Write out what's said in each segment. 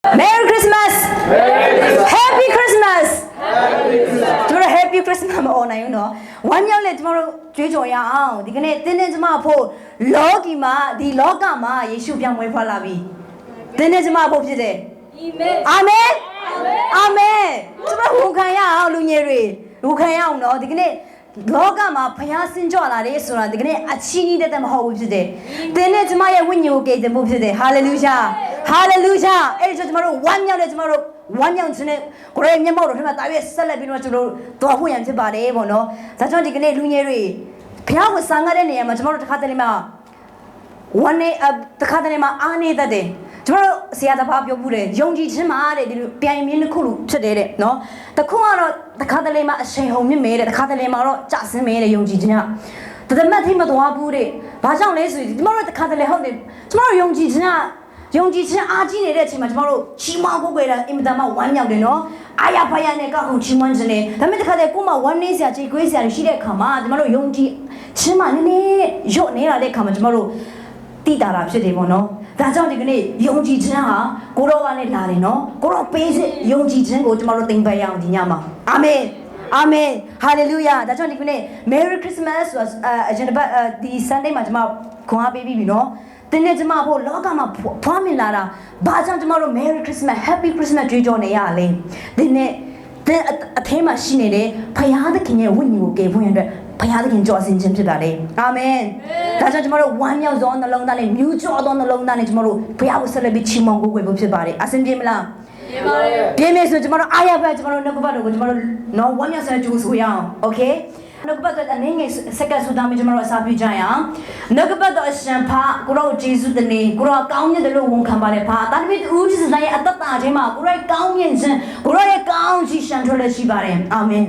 Merry Christmas! Happy Christmas! ကျွန်တော် Happy Christmas မအော်နိုင်ဘူးနော်ဝမ်းမြောက်လေကျွန်တော်တို့ကြွေးကြော်ရအောင်ဒီကနေ့တင်းတင်းကျမဖို့လောကီမှာဒီလောကမှာယေရှုပြောင်းမွေးဖွားလာပြီတင်းတင်းကျမဖို့ဖြစ်တယ်အာမင်အာမင်ကျွန်တော်ဝန်ခံရအောင်လူငယ်တွေဝန်ခံရအောင်နော်ဒီကနေ့လောကမှာဖျားဆင်းကြွလာတယ်ဆိုတာဒီကနေ့အချီးကြီးတဲ့မဟုတ်ဘူးဖြစ်တယ်တင်းနဲ့ကျမရဲ့ဝိညာဉ်ကိုကယ်တင်ဖို့ဖြစ်တယ်ဟာလေလုယာဟာလေလုယာအဲ့ဒီကျွန်တော်တို့ဝမ်းမြောက်တယ်ကျွန်တော်တို့ဝမ်းမြောက်ခြင်းနဲ့ကိုယ်ရဲ့မျက်မှောက်တော်ထဲမှာတာရွေးဆက်လက်ပြီးတော့ကျွန်တော်တို့တော်ဖို့ရန်ဖြစ်ပါတယ်ပေါ့နော်ဒါကြောင့်ဒီကနေ့လူငယ်တွေဖျားကိုစံငတ်တဲ့နေရာမှာကျွန်တော်တို့တစ်ခါတလေမှာone day တစ်ခါတလေမှာအားနေတတ်တယ်ကျွန်တော်ဆရာတပားပြောမှုတယ်ယုံကြည်ခြင်းမှာတဲ့ဒီလိုပြိုင်မြင်းတစ်ခုလိုဖြစ်တယ်တဲ့နော်တခုကတော့တစ်ခါတလေမှာအရှိန်ဟုန်မြင့်မဲတဲ့တစ်ခါတလေမှာတော့ကြဆင်းမဲတဲ့ယုံကြည်ခြင်းကတမတ်ထိမသွားဘူးတဲ့ဘာကြောင့်လဲဆိုရင်ကျွန်တော်တို့တစ်ခါတလေဟုတ်တယ်ကျွန်တော်ယုံကြည်ခြင်းအားကြီးနေတဲ့အချိန်မှာကျွန်တော်တို့ချီးမွမ်းဖို့ကြတာအင်မတန်မှဝမ်းမြောက်တယ်နော်အာရဖယာနဲ့ကောက်ခုချီးမွမ်းခြင်းနဲ့ဒါပေမဲ့တစ်ခါတလေကိုမှဝမ်းနေစရာကြေကွေးစရာရှိတဲ့အခါမှာကျွန်တော်တို့ယုံကြည်ခြင်းမှနည်းနည်းရော့နေတာတဲ့အခါမှာကျွန်တော်တို့တိတာတာဖြစ်တယ်ပေါ့နော်ဒါကြောင့်ဒီကနေ့ယုံကြည်ခြင်းဟာကိုရောကလည်းလာတယ်နော်ကိုရောပေးစစ်ယုံကြည်ခြင်းကိုကျွန်တော်တို့သင်ပေးရအောင်ဒီညမှာအာမင်အာမင်ဟာလေလုယာဒါကြောင့်ဒီကနေ့ Merry Christmas ဆိုတာအဂျန်ဘတ်ဒီ Sunday မှာကျွန်မခွန်အားပေးပြီနော်တင်းနဲ့ကျွန်မဖို့လောကမှာဖွားမြင်လာတာဘာကြောင့်ကျွန်တော်တို့ Merry Christmas Happy Christmas ကြွေးကြော်နေရလဲဒီနေ့အထဲမှာရှိနေတဲ့ဖယားသခင်ရဲ့ဝိညာဉ်ကိုကယ်ဖို့ရတဲ့ဖယားသခင်ကြော်အစဉ်ခြင်းဖြစ်တာလေအာမင်ဒါကြောင့်ကျွန်တော်တို့ဝမ်းမြောက်သောနှလုံးသားနဲ့မြူးကြောသောနှလုံးသားနဲ့ကျွန်တော်တို့ဖယားကိုဆက်လက်ပြီးချီးမွမ်းကိုးကွယ်ဖို့ဖြစ်ပါတယ်အစဉ်ပြေမလားပြေပါတယ်ပြေမယ်ဆိုကျွန်တော်တို့အားရပါကျွန်တော်တို့နှုတ်ကပတ်တော်ကိုကျွန်တော်တို့နော်ဝမ်းမြောက်စရာကြိုးဆိုရအောင်โอเคနှုတ်ကပတ်တော်အနေငယ်စက္ကန့်ဆိုသားမျိုးကျွန်တော်တို့အစာပြုကြရအောင်နှုတ်ကပတ်တော်အရှင်ဖာကိုရောဂျေဇုတနေကိုရောကောင်းမြတ်တယ်လို့ဝန်ခံပါတယ်ဖာတာသမီးဦးကြီးစတဲ့ရဲ့အသက်တာချင်းမှာကိုရောကောင်းမြတ်ခြင်းကိုရောရဲ့ကောင်းကြီးရှံထွက်လက်ရှိပါတယ်အာမင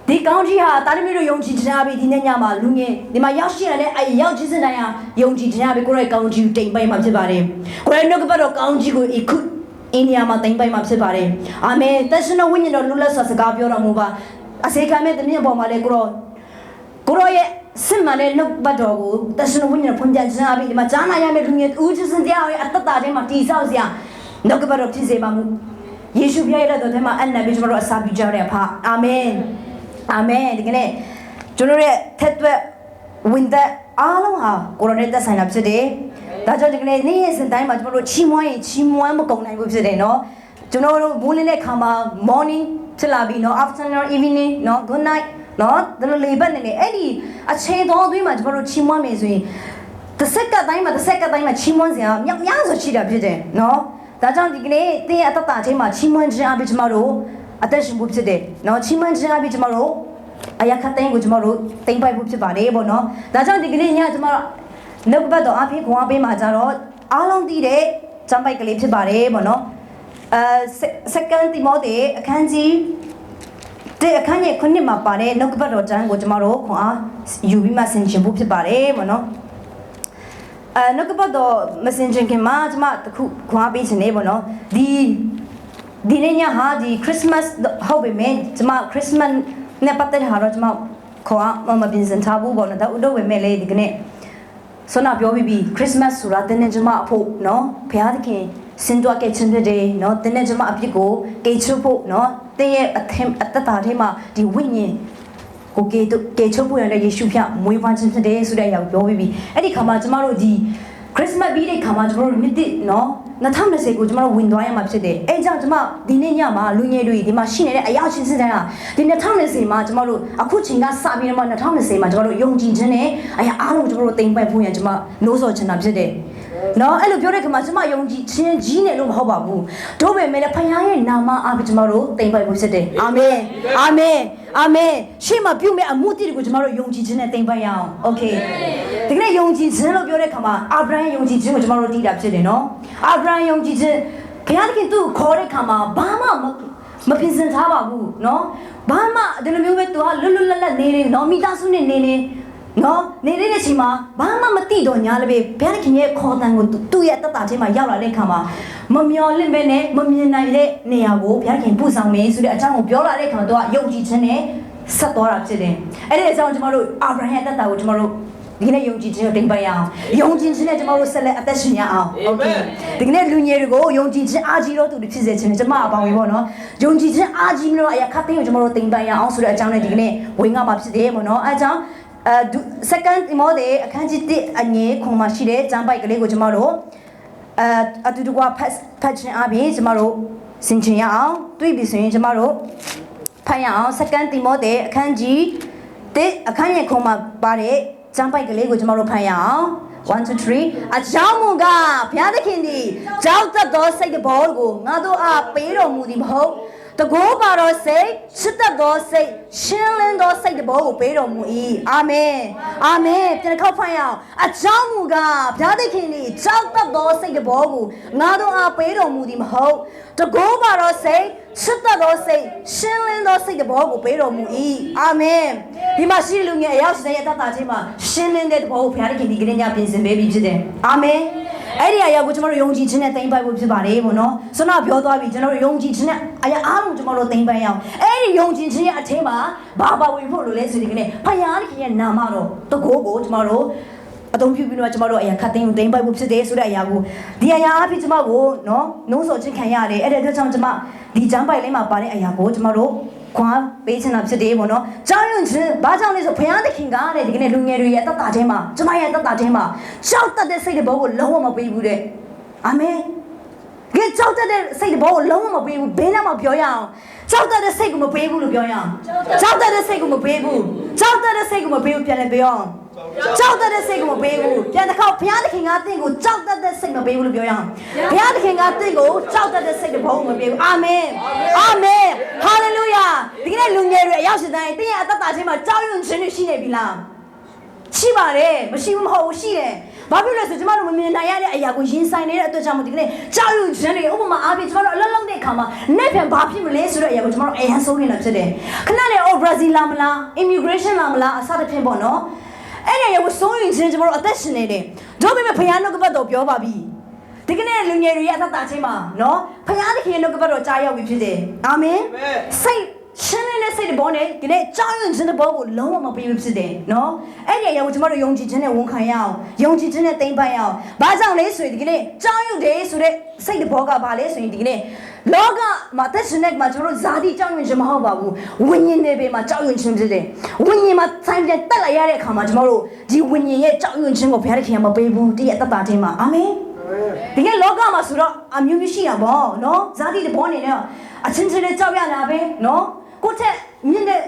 ်ဒီကောင်းကြီးဟာတာသမီးတို့ယုံကြည်ခြင်းအပြီးဒီနေ့ညမှာလူငယ်ဒီမှာရောက်ရှိရတဲ့အရောက်ကြီးစတဲ့ဟာယုံကြည်ခြင်းအပြီးကိုရောရဲ့ကောင်းကြီးကိုတိမ်ပိုင်မှာဖြစ်ပါတယ်ကိုရောနှုတ်ကပတ်တော်ကောင်းကြီးကိုအခုအိန္ဒိယမှာတိမ်ပိုင်မှာဖြစ်ပါတယ်အာမင်တသရှင်တော်ဝိညာဉ်တော်လူလက်စွာစကားပြောတော်မူပါအစေခံမဲ့တမင်ပေါ်မှာလေကိုရောရဲ့စစ်မှန်တဲ့နှုတ်ပတ်တော်ကိုတသရှင်တော်ဝိညာဉ်ဖွင့်ပြခြင်းအပြီးဒီမှာကြားနာရမယ့်လူငယ်ဦးချင်းစင်တရားရဲ့အသက်တာထဲမှာတည်ဆောက်စရာနှုတ်ကပတ်တော်ဖြစ်စေပါမူယေရှုဖခင်ရဲ့လက်တော်ထဲမှာအနံ့ပြီးကျွန်တော်တို့အစာပြုကြရပါအာမင်အာမင်ဒီကနေ့ကျွန်တော်ရဲ့ထက်သွက်ဝင်တဲ့အားလုံးဟာကိုရိုနာသက်ဆိုင်တာဖြစ်တယ်ဒါကြောင့်ဒီကနေ့နေ့ရက်စဉ်တိုင်းမှာကျွန်တော်တို့ချီးမွမ်းရင်ချီးမွမ်းမကုန်နိုင်ဘူးဖြစ်တယ်နော်ကျွန်တော်တို့မိုးလင်းတဲ့ခါမှာ morning ဖြစ်လာပြီနော် afternoon evening နော် good night နော်ဒါလိုလေပတ်နေနေအဲ့ဒီအချိန်တော်အတွင်းမှာကျွန်တော်တို့ချီးမွမ်းမယ်ဆိုရင်တစ်စက္ကန့်တိုင်းမှာချီးမွမ်းစရာမြောက်များစွာရှိတာဖြစ်တယ်နော်ဒါကြောင့်ဒီကနေ့တင်းရဲ့အတ္တချင်းမှာချီးမွမ်းခြင်းအပြင်ကျွန်တော်တို့အသက်ရှင်ဖို့ဖြစ်တယ်နော်ချီးမွမ်းခြင်းအပြင်ကျွန်တော်တို့အရာခတ်တိုင်းကိုကျွန်တော်တို့တင်ပိုက်ဖို့ဖြစ်ပါတယ်ပေါ့နော်ဒါကြောင့်ဒီကနေ့ညကျွန်တော်နှုတ်ဘတ်တော်အဖေခွန်အားပေးမှာကြတော့အားလုံးသိတဲ့ကျမ်းပိုက်ကလေးဖြစ်ပါတယ်ပေါ့နော်second Timothy အခန်းကြီးအခန်းကြီး9မှာပါတဲ့နှုတ်ဘတ်တော်ကျမ်းကိုကျွန်တော်တို့ခွန်အားယူပြီးမှဆင်ခြင်ဖို့ဖြစ်ပါတယ်ပေါ့နော်နှုတ်ဘတ်တော်မဆင်ခြင်ခင်မှာကျွန်မတခုခွန်အားပေးခြင်းနေပေါ့နော်ဒီနေ့ညဟာဒီ Christmas ဟုတ်ပြီမယ်ကျွန်မ Christmas နဲ့ပတ်သက်တာတော့ကျွန်မခေါ်မပြင်ဆင်ထားဘူးပေါ့နော်ဒါဥတော့ဝင်မဲ့လေဒီကနေ့ဆိုတော့ပြောပြီး Christmas ဆိုတာတင်းနေကျွန်မအဖို့နော်ဘုရားသခင်စင်တော့ကဲချင်းတဲ့နော်တင်းနေကျွန်မအဖြစ်ကိုကေချုဖို့နော်တင်းရဲ့အသက်တာထဲမှာဒီဝိညာဉ်ကိုကေချုဖို့ရတဲ့ယေရှုဖျားမွေးဖွားခြင်းဖြစ်တယ်ဆိုတဲ့အရာကိုပြောပြီးအဲ့ဒီခါမှာကျွန်မတို့ဒီ Christmas ပြီးတဲ့ခါမှာကျွန်တော်တို့နှစ်နော်2020ကိုကျွန်တော်တို့ဝင်သွားရမှာဖြစ်တယ်။အဲကြောင့်ကျွန်မဒီနေ့ညမှာလူငယ်တွေဒီမှာရှိနေတဲ့အရာချင်းစစ်တိုင်းဟာဒီ2020မှာကျွန်တော်တို့အခုချိန်ကစပြီးတော့2020မှာကျွန်တော်တို့ယုံကြည်ခြင်းနဲ့အရာအားလုံးကျွန်တော်တို့တင်ပိုက်ဖို့ရကျွန်မနှိုးဆော်ချင်တာဖြစ်တယ်။နော်အဲ့လိုပြောတဲ့ခါမှာကျွန်မယုံကြည်ခြင်းကြီးနေလို့မဟုတ်ပါဘူး။တို့ပေမဲ့လည်းဖခင်ရဲ့နာမအားဖြင့်ကျွန်တော်တို့တင်ပိုက်ဖို့ဖြစ်တယ်။အာမင်။အာမင်။အာမင်။ရှေ့မှာပြုမဲ့အမှုတည်တွေကိုကျွန်တော်တို့ယုံကြည်ခြင်းနဲ့တင်ပိုက်ရအောင်။ Okay ။ဒီကနေ့ယုံကြည်ခြင်းလို့ပြောတဲ့ခါမှာအာဗြဟံယုံကြည်ခြင်းကိုကျွန်တော်တို့တည်တာဖြစ်တယ်နော်။အာဗြဟံယုံကြည်ခြင်းဘုရားသခင်သူ့ကိုခေါ်တဲ့ခါမှာဘာမှမပြင်ဆင်ထားပါဘူးနော်ဘာမှဒီလိုမျိုးပဲသူကလွတ်လွတ်လပ်လပ်နေနေနော်မိသားစုနဲ့နေနော်နေတဲ့ချိန်မှာဘာမှမသိတော့ညာလည်းပဲဘုရားသခင်ရဲ့ခေါ်တန်ကိုသူ့ရဲ့တက်တာချင်းမှာရောက်လာတဲ့ခါမှာမမျော်လင့်ပဲနဲ့မမြင်နိုင်တဲ့နေရာကိုဘုရားသခင်ပို့ဆောင်မယ်ဆိုတဲ့အကြောင်းကိုပြောလာတဲ့ခါမှာသူကယုံကြည်ခြင်းနဲ့ဆက်သွားတာဖြစ်တယ်အဲ့ဒီအကြောင်းကျွန်တော်တို့အာဗြဟံရဲ့တက်တာကိုကျွန်တော်တို့ ဒီကနေ့ယုံကြည်ခြင်းကိုတင်ပါရအောင်ယုံကြည်ခြင်းနဲ့ကျွန်တော်တို့ဆက်လက်အသက်ရှင်ရအောင်โอเคဒီကနေ့လူငယ်တွေကိုယုံကြည်ခြင်းအားကြီးတော့သူတွေဖြစ်စေခြင်းကျွန်မအပေါင်းပဲပေါ့နော်ယုံကြည်ခြင်းအားကြီးမျိုးအရာခတ်သိမ်းကိုကျွန်တော်တို့တင်ပါရအောင်ဆိုတဲ့အကြောင်းနဲ့ဒီကနေ့ဝင်ငါမှာဖြစ်တယ်ပေါ့နော်အဲအကြောင်းsecond Timothy အခန်းကြီး1အငယ်ခွန်မှာရှိတဲ့ကျမ်းပိုက်ကလေးကိုကျွန်တော်တို့အတူတူကဖတ်ခြင်းအပြင်ကျွန်တော်တို့ဆင်ခြင်ရအောင်တွေ့ပြီဆိုရင်ကျွန်တော်တို့ဖတ်ရအောင် second Timothy အခန်းကြီး1အခန်းငယ်ခွန်မှာပါတဲ့ကျမ်းပိုက်ကလေးကိုကျွန်တော်တို့ဖတ်ရအောင်1 2 3အကြောင်းမူကားဘုရားသခင်သည်ကြောက်တတ်သောစိတ်တဘောကိုငါတို့အားပေးတော်မူသည်မဟုတ်တကောပါတော်စိတ်ချစ်တတ်သောစိတ်ရှင်းလင်းသောစိတ်တဘောကိုပေးတော်မူ၏အာမင်အာမင်ပြန်ခေါက်ဖတ်ရအောင်အကြောင်းမူကားဘုရားသခင်သည်ကြောက်တတ်သောစိတ်တဘောကိုငါတို့အားပေးတော်မူသည်မဟုတ်တကောပါတော်စိတ်ချစ်တတ်သောစိတ်ရှင်းလင်းသောစိတ်တဘောကိုပေးတော်မူ၏အာမင်ဒီမှာရှိလူငယ်အရောက်တဲ့တတ်တာချင်းမှာရှင်းလင်းတဲ့တဘောကိုဘုရားသခင်ဒီကနေ့ညပြင်ဆင်ပေးပြီးဖြစ်တယ်အာမင်အဲ့ဒီအရာကိုကျွန်တော်တို့ယုံကြည်ခြင်းနဲ့သိမ်းပိုက်ဖို့ဖြစ်ပါတယ်ပေါ့နော်ဆွမ်းနာပြောသွားပြီကျွန်တော်တို့ယုံကြည်ခြင်းနဲ့အရာအားလုံးကျွန်တော်တို့သိမ်းပိုက်အောင်အဲ့ဒီယုံကြည်ခြင်းရဲ့အထင်းမှာဘာဝင်ဖို့လို့လဲဆိုဒီကနေ့ဖယားခင်ရဲ့နာမတော်တကိုးကိုကျွန်တော်တို့အသုံးပြုပြီးတော့ကျွန်တော်တို့အရာခတ်သိမ်းသိမ်းပိုက်ဖို့ဖြစ်တယ်ဆိုတဲ့အရာကိုဒီအရာအဖြစ်ကျွန်တော်ကိုနော်နှုံးဆော်ခြင်းခံရတယ်အဲ့တဲ့အတွက်ကြောင့်ကျွန်မဒီကျမ်းပိုက်လေးမှာပါတဲ့အရာကိုကျွန်တော်တို့ခွာပေးချင်တာဖြစ်တယ်ပေါ့နော်ကြောက်ရွံ့ခြင်းဘာကြောင့်လဲဆိုဘုရားသခင်ကတဲ့ဒီကနေ့လူငယ်တွေရဲ့တတ်တာထဲမှာကျွန်မရဲ့တတ်တာထဲမှာကြောက်တတ်တဲ့စိတ်တဲ့ဘောကိုလုံးဝမပေးဘူးတဲ့အာမင်ကဲကြောက်တတ်တဲ့စိတ်တဲ့ဘောကိုလုံးဝမပေးဘူးဘယ်နဲ့မှပြောရအောင်ကြောက်တတ်တဲ့စိတ်ကိုမပေးဘူးလို့ပြောရအောင်ကြောက်တတ်တဲ့စိတ်ကိုမပေးဘူးကြောက်တတ်တဲ့စိတ်ကိုမပေးဘူးပြန်လည်းပြောအောင်ကြောက်တဲ့စိတ်ကိုမပေးဘူးပြန်တစ်ခေါက်ဘုရားသခင်ကတင့်ကိုကြောက်တဲ့စိတ်မပေးဘူးလို့ပြောရအောင်ဘုရားသခင်ကတင့်ကိုကြောက်တဲ့စိတ်တဘောမပေးဘူးအာမင်အာမင်ဟာလေလုယာဒီကနေ့လူငယ်တွေအရောက်ရှိတိုင်းတင့်ရဲ့အသက်တာချင်းမှာကြောက်ရွံ့ခြင်းတွေရှိနေပြီလားရှိပါတယ်မရှိဘူးမဟုတ်ဘူးရှိတယ်ဘာဖြစ်လဲဆိုကျွန်တော်တို့မမြင်နိုင်ရတဲ့အရာကိုရင်ဆိုင်နေတဲ့အတွက်ကြောင့်မို့ဒီကနေ့ကြောက်ရွံ့ခြင်းတွေဥပမာအားဖြင့်ကျွန်တော်တို့အလုံးလုံးတဲ့အခါမှာနေ့ပြန်ဘာဖြစ်မလဲဆိုတဲ့အရာကိုကျွန်တော်တို့အရန်ဆုံးနေတာဖြစ်တယ်ခဏနဲ့ဘရာဇီးလာမလား immigration လာမလားအစသဖြင့်ပေါ့နော်အဲ့ဒီရုပ်ဆုံးရင်ချင်းကျွန်တော်တို့အသက်ရှင်နေတယ်တို့ပေမဲ့ဘုရားနှုတ်ကပတ်တော်ပြောပါပြီဒီကနေ့လူငယ်တွေရဲ့အသက်တာချင်းမှာနော်ဘုရားသခင်ရဲ့နှုတ်ကပတ်တော်ကြားရောက်ပြီဖြစ်တယ်အာမင်စိတ်ရှင်းနေတဲ့စိတ်ဘောနဲ့ဒီနေ့ကြောက်ရွံ့ခြင်းတဲ့ဘောကိုလုံးဝမပေးဘူးဖြစ်တယ်နော်အဲ့ဒီအရာကိုကျွန်တော်တို့ယုံကြည်ခြင်းနဲ့ဝန်ခံရအောင်ယုံကြည်ခြင်းနဲ့သိမ်းပိုက်ရအောင်ဘာကြောင့်လဲဆိုရင်ဒီကနေ့ကြောက်ရွံ့တယ်ဆိုတဲ့စိတ်တဲ့ဘောကဘာလဲဆိုရင်ဒီကနေ့လောကမှာသက်ရှင်တဲ့မှာကျွန်တော်တို့ဇာတိကြောက်ရွံ့ခြင်းမဟုတ်ပါဘူးဝိညာဉ်တွေပဲမှာကြောက်ရွံ့ခြင်းဖြစ်တယ်ဝိညာဉ်မှာဆိုင်ပြန်တက်လာရတဲ့အခါမှာကျွန်တော်တို့ဒီဝိညာဉ်ရဲ့ကြောက်ရွံ့ခြင်းကိုဘုရားသခင်ကမပေးဘူးတည့်ရတတ်တာချင်းမှာအာမင်ဒီကလောကမှာဆိုတော့အမျိုးမျိုးရှိတာပေါ့နော်ဇာတိတဲ့ဘောနေနဲ့အချင်းချင်းနဲ့ကြောက်ရတာပဲနော်ကိုယ့်ထက်မြင့်တဲ့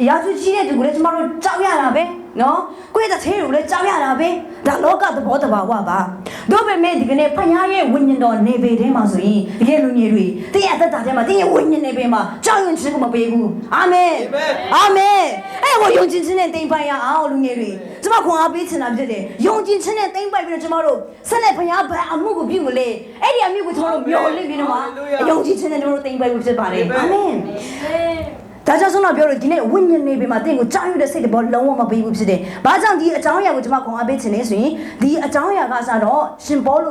ရာဇူကြီးတဲ့သူကိုလည်းကျွန်တော်တို့ကြောက်ရတာပဲနော်ကိုယ့်ရဲ့သေးကိုလည်းကြောက်ရတာပဲဒါလောကသဘောတဘာဝပါတို့ပေမဲ့ဒီကနေ့ဖခင်ရဲ့ဝိညာဉ်တော်နေပေထဲမှာဆိုရင်တကယ်လူကြီးတွေတင်းရဲ့အသက်တာထဲမှာတင်းရဲ့ဝိညာဉ်နေပေမှာကြောက်ရွံ့ခြင်းကိုမပေးဘူးအာမင်အာမင်အဲ့ကိုယုံကြည်ခြင်းနဲ့တိမ်ပိုင်ရအောင်လူငယ်တွေကျွန်မခွန်အားပေးချင်တာဖြစ်တယ်ယုံကြည်ခြင်းနဲ့တိမ်ပိုင်ပြီးတော့ကျွန်တော်တို့ဆက်လက်ဖခင်ဘာအမှုကိုပြုမလဲအဲ့ဒီအမှုကိုကျွန်တော်တို့မျှော်လင့်ပြီးတော့ယုံကြည်ခြင်းနဲ့ကျွန်တော်တို့တိမ်ပိုင်ဖို့ဖြစ်ပါတယ်အာမင်ဒါကြောင့်ဆုံးတော့ပြောလို့ဒီနေ့ဝိညာဉ်နေပေမှာတင့်ကိုကြောက်ရွံ့တဲ့စိတ်တဘောလုံးဝမပေးဘူးဖြစ်တယ်။ဘာကြောင့်ဒီအကြောင်းအရာကိုကျွန်မခွန်အားပေးချင်လဲဆိုရင်ဒီအကြောင်းအရာကစတော့ရှင်ပေါလ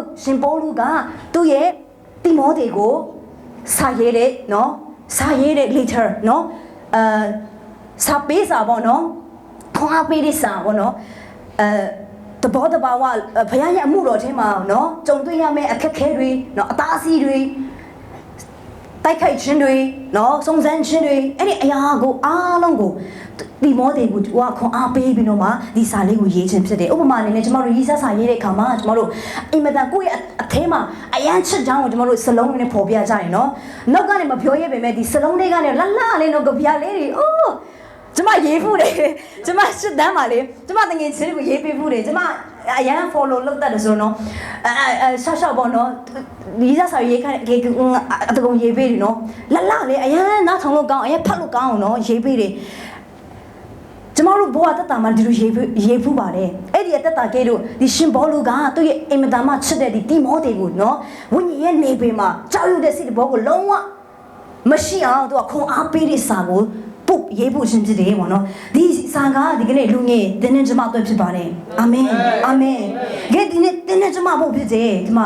ုကသူ့ရဲ့တိမောသေကိုစာရေးတဲ့နော်စာရေးတဲ့ letter နော်စာပေးစာပေါ့နော်ခွန်အားပေးတဲ့စာပေါ့နော်တဘောတဘာဝဘုရားရဲ့အမှုတော်ထဲမှာနော်ကြုံတွေ့ရမယ့်အခက်အခဲတွေနော်အသားအဆီးတွေတိုက်ခိုက်ခြင်းတွေနော်စုံစမ်းခြင်းတွေအဲ့ဒီအရာကိုအားလုံးကိုဒီမောတွေကိုခွန်အားပေးပြီးတော့မှဒီစာလေးကိုရေးခြင်းဖြစ်တယ်ဥပမာအနေနဲ့ကျွန်တော်တို့ရေးစာရေးတဲ့အခါမှာကျွန်တော်တို့အိမ်မတန်ကိုယ့်ရဲ့အထဲမှာအရန်ချစ်ကြောင်းကိုကျွန်တော်တို့စလုံးနဲ့ပေါ်ပြကြတယ်နော်နောက်ကနေမပြောရပေမဲ့ဒီစလုံးလေးကနေလှလှလေးတော့ကြပြလေးတွေအိုးကျွန်မရေးဖို့တယ်ကျွန်မစစ်တမ်းပါလေကျွန်မတငယ်ချင်းကိုရေးပေးဖို့တယ်ကျွန်မအရန် follow လုပ်တတ်တယ်ဆိုတော့ဆော့ပေါ့နော်ဒီစားစာရေးခိုင်းအတကုံရေးပေးတယ်နော်လှလှလေးအရန်နားထောင်လို့ကောင်းအရန်ဖတ်လို့ကောင်းအောင်နော်ရေးပေးတယ်ကျမတို့ဘဝတက်တာမှဒီလိုရေးဖူးပါတယ်အဲ့ဒီတက်တာကဲလို့ဒီရှင်ဘောလူကသူ့ရဲ့အိမ်မတန်မှချစ်တဲ့ဒီတိမောသေကိုနော်ဝိညာဉ်ရဲ့နေပေမှာကြောက်ရွံ့တဲ့စိတ်ဘောကိုလုံးဝမရှိအောင်သူကခွန်အားပေးတဲ့စာကိုပုတ်ရေးဖို့ရှင်ဖြစ်တယ်ပေါ့နော်ဒီစာကဒီကနေ့လူငယ်တင်းတင်းကျမအတွက်ဖြစ်ပါတယ်အာမင်အာမင်ကဲဒီနေ့တင်းတင်းကျမဖို့ဖြစ်တယ်ဒီမှာ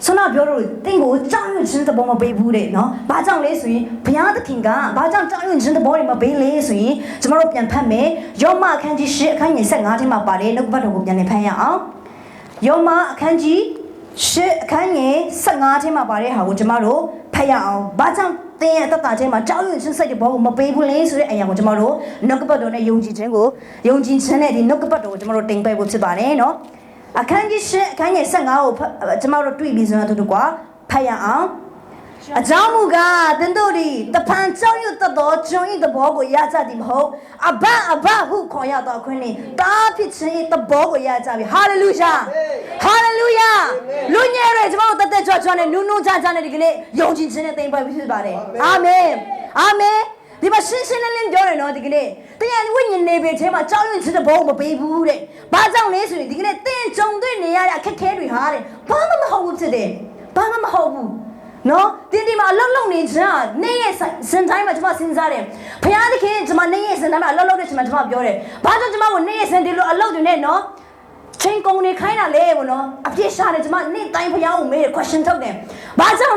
ဆွမ်းပြောလို့တင်းကိုကြောက်ရွံ့ခြင်းသဘောမပေးဘူးတဲ့နော်။ဘာကြောင့်လဲဆိုရင်ဘုရားသခင်ကဘာကြောင့်ကြောက်ရွံ့ခြင်းသဘောတွေမပေးလဲဆိုရင်ကျမတို့ပြန်ဖတ်မယ်။ယောမအခန်းကြီး10အခန်းငယ်15ထဲမှာပါတယ်နှုတ်ကပတ်တော်ကိုပြန်လည်ဖတ်ရအောင်။ယောမအခန်းကြီး10အခန်းငယ်15ထဲမှာပါတယ်ဟာကိုကျမတို့ဖတ်ရအောင်။ဘာကြောင့်တင်းရဲ့တတ်တာချင်းမှာကြောက်ရွံ့ခြင်းစိတ်သဘောကိုမပေးဘူးလဲဆိုတဲ့အရာကိုကျမတို့နှုတ်ကပတ်တော်နဲ့ယုံကြည်ခြင်းနဲ့ဒီနှုတ်ကပတ်တော်ကိုကျမတို့တင်ပြဖို့ဖြစ်ပါတယ်နော်။အခန်းကြီး10အခန်းကြီး15ကိုကျမတို့တွေ့ပြီးဆိုတော့တူကွာဖတ်ရအောင်အကြောင်းမူကားတင်တို့ဒီတဖန်ကြောက်ရွံ့တတ်သောကျွန်း၏သဘောကိုရကြသည်မဟုတ်အဘဟုခေါ်ရသောခွင့်နဲ့တားဖြစ်ခြင်းသဘောကိုရကြပြီဟာလေလုယာဟာလေလုယာလူငယ်တွေကျမတို့တသက်ကြွကြွနဲ့နူးနူးကြကြနဲ့ဒီကနေ့ယုံကြည်ခြင်းနဲ့သိမ့်ပိုက်ဖြစ်ပါတယ်အာမင်အာမင်ဒီမှာရှင်းရှင်းလင်းလင်းပြောတယ်နော်ဒီကနေ့တရားဝိညာဉ်နေပေထဲမှာကြောက်ရွံ့ခြင်းတဲ့ဘောမပေးဘူးတဲ့။ဘာကြောင့်လဲဆိုရင်ဒီကနေ့တင်ကြုံတွေ့နေရတဲ့အခက်အခဲတွေဟာတဲ့ဘာမှမဟုတ်ဘူးဖြစ်တယ်။ဘာမှမဟုတ်ဘူး။နော်တင်းဒီမှာအလုံးလုံးနေကြနေရဲ့စင်တိုင်းမှာကျွန်မစဉ်းစားတယ်။ဘုရားသခင်ကျွန်မနေရဲ့စင်တိုင်းမှာအလုံးလုံးတဲ့ကျွန်မပြောတယ်။ဘာကြောင့်ကျွန်မကိုနေရဲ့စင်ဒီလိုအလုံးတွေနဲ့နော်ချင်းကုန်နေခိုင်းတာလေပေါ့နော်အပြစ်ရှာတယ်ကျွန်မနေ့တိုင်းဘုရားကိုမေး question ထုတ်တယ်ဘာကြောင့်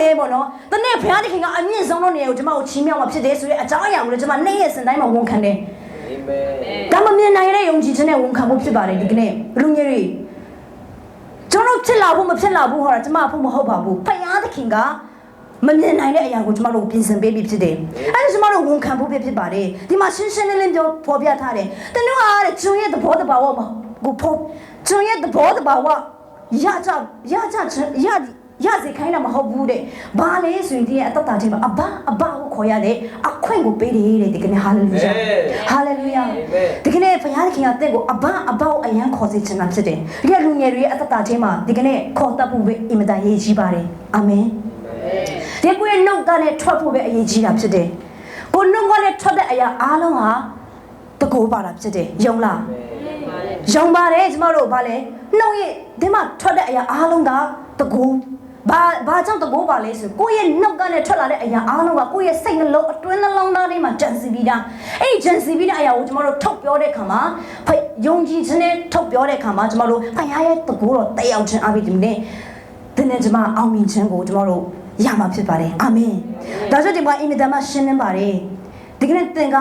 လဲပေါ့နော်တနေ့ဘုရားသခင်ကအမြင့်ဆုံးသောနေရာကိုကျွန်မကိုချီးမြှောက်မှာဖြစ်တယ်ဆိုတဲ့အကြောင်းအရာကိုလည်းကျွန်မနေ့ရက်စင်တိုင်းမှာဝန်ခံတယ်အာမင်ဒါမှမြင်နိုင်တဲ့ယုံကြည်ခြင်းနဲ့ဝန်ခံဖို့ဖြစ်ပါတယ်ဒီကနေ့လူငယ်တွေကျွန်တော်ဖြစ်လာဖို့မဖြစ်လာဘူးဟောတာကျွန်မဖို့မဟုတ်ပါဘူးဘုရားသခင်ကမမြင်နိုင်တဲ့အရာကိုကျွန်မတို့ပြင်ဆင်ပေးပြီးဖြစ်တယ်အဲ့ဒါကျွန်မတို့ဝန်ခံဖို့ဖြစ်ပါတယ်ဒီမှာရှင်းရှင်းလင်းလင်းပြောဖော်ပြထားတယ်တနင်္လာတဲ့ကျွန်းရဲ့သဘောတဘာဝမှာကိုဖို့ကျွန်ရဲ့သဘောတဘာဝရစေခိုင်းတာမဟုတ်ဘူးတဲ့ဘာလဲဆိုရင်ဒီရဲ့အတ္တချင်းမှာအဘကိုခေါ်ရတဲ့အခွင့်ကိုပေးတယ်တဲ့ဒီကနေ့ဟာလေလုယာဟာလေလုယာဒီကနေ့ဘုရားသခင်ကတင့်ကိုအဘကိုအယံခေါ်စေချင်တာဖြစ်တယ်ဒီကလူငယ်တွေရဲ့အတ္တချင်းမှာဒီကနေ့ခေါ်တတ်ဖို့ပဲအင်မတန်ရေးကြီးပါတယ်အာမင်ဒီကိုရဲ့နှုတ်ကနေထွက်ဖို့ပဲအရေးကြီးတာဖြစ်တယ်ကိုနှုတ်ကနေထွက်တဲ့အရာအားလုံးဟာတကူပါတာဖြစ်တယ်ယုံလားယုံပါတယ်ကျမတို့ဗာလဲနှုတ်ရဲ့ဒီမှာထွက်တဲ့အရာအားလုံးကတကူဘာကြောင့်တကူပါလဲဆိုကိုယ့်ရဲ့နှုတ်ကနေထွက်လာတဲ့အရာအားလုံးကကိုယ့်ရဲ့စိတ်နှလုံးအတွင်းနှလုံးသားထဲမှာကြံစည်ပြီးသားအဲ့ဒီကြံစည်ပြီးတဲ့အရာကိုကျမတို့ထုတ်ပြောတဲ့အခါမှာယုံကြည်ခြင်းနဲ့ထုတ်ပြောတဲ့အခါမှာကျမတို့ဖခင်ရဲ့တကူတော့တက်ရောက်ခြင်းအပြင်ဒီနေ့ကျမအောင်မြင်ခြင်းကိုကျမတို့ရမှာဖြစ်ပါတယ်အာမင်ဒါကြောင့်ဒီမှာအင်မတန်မှရှင်းလင်းပါတယ်ဒီကနေ့သင်က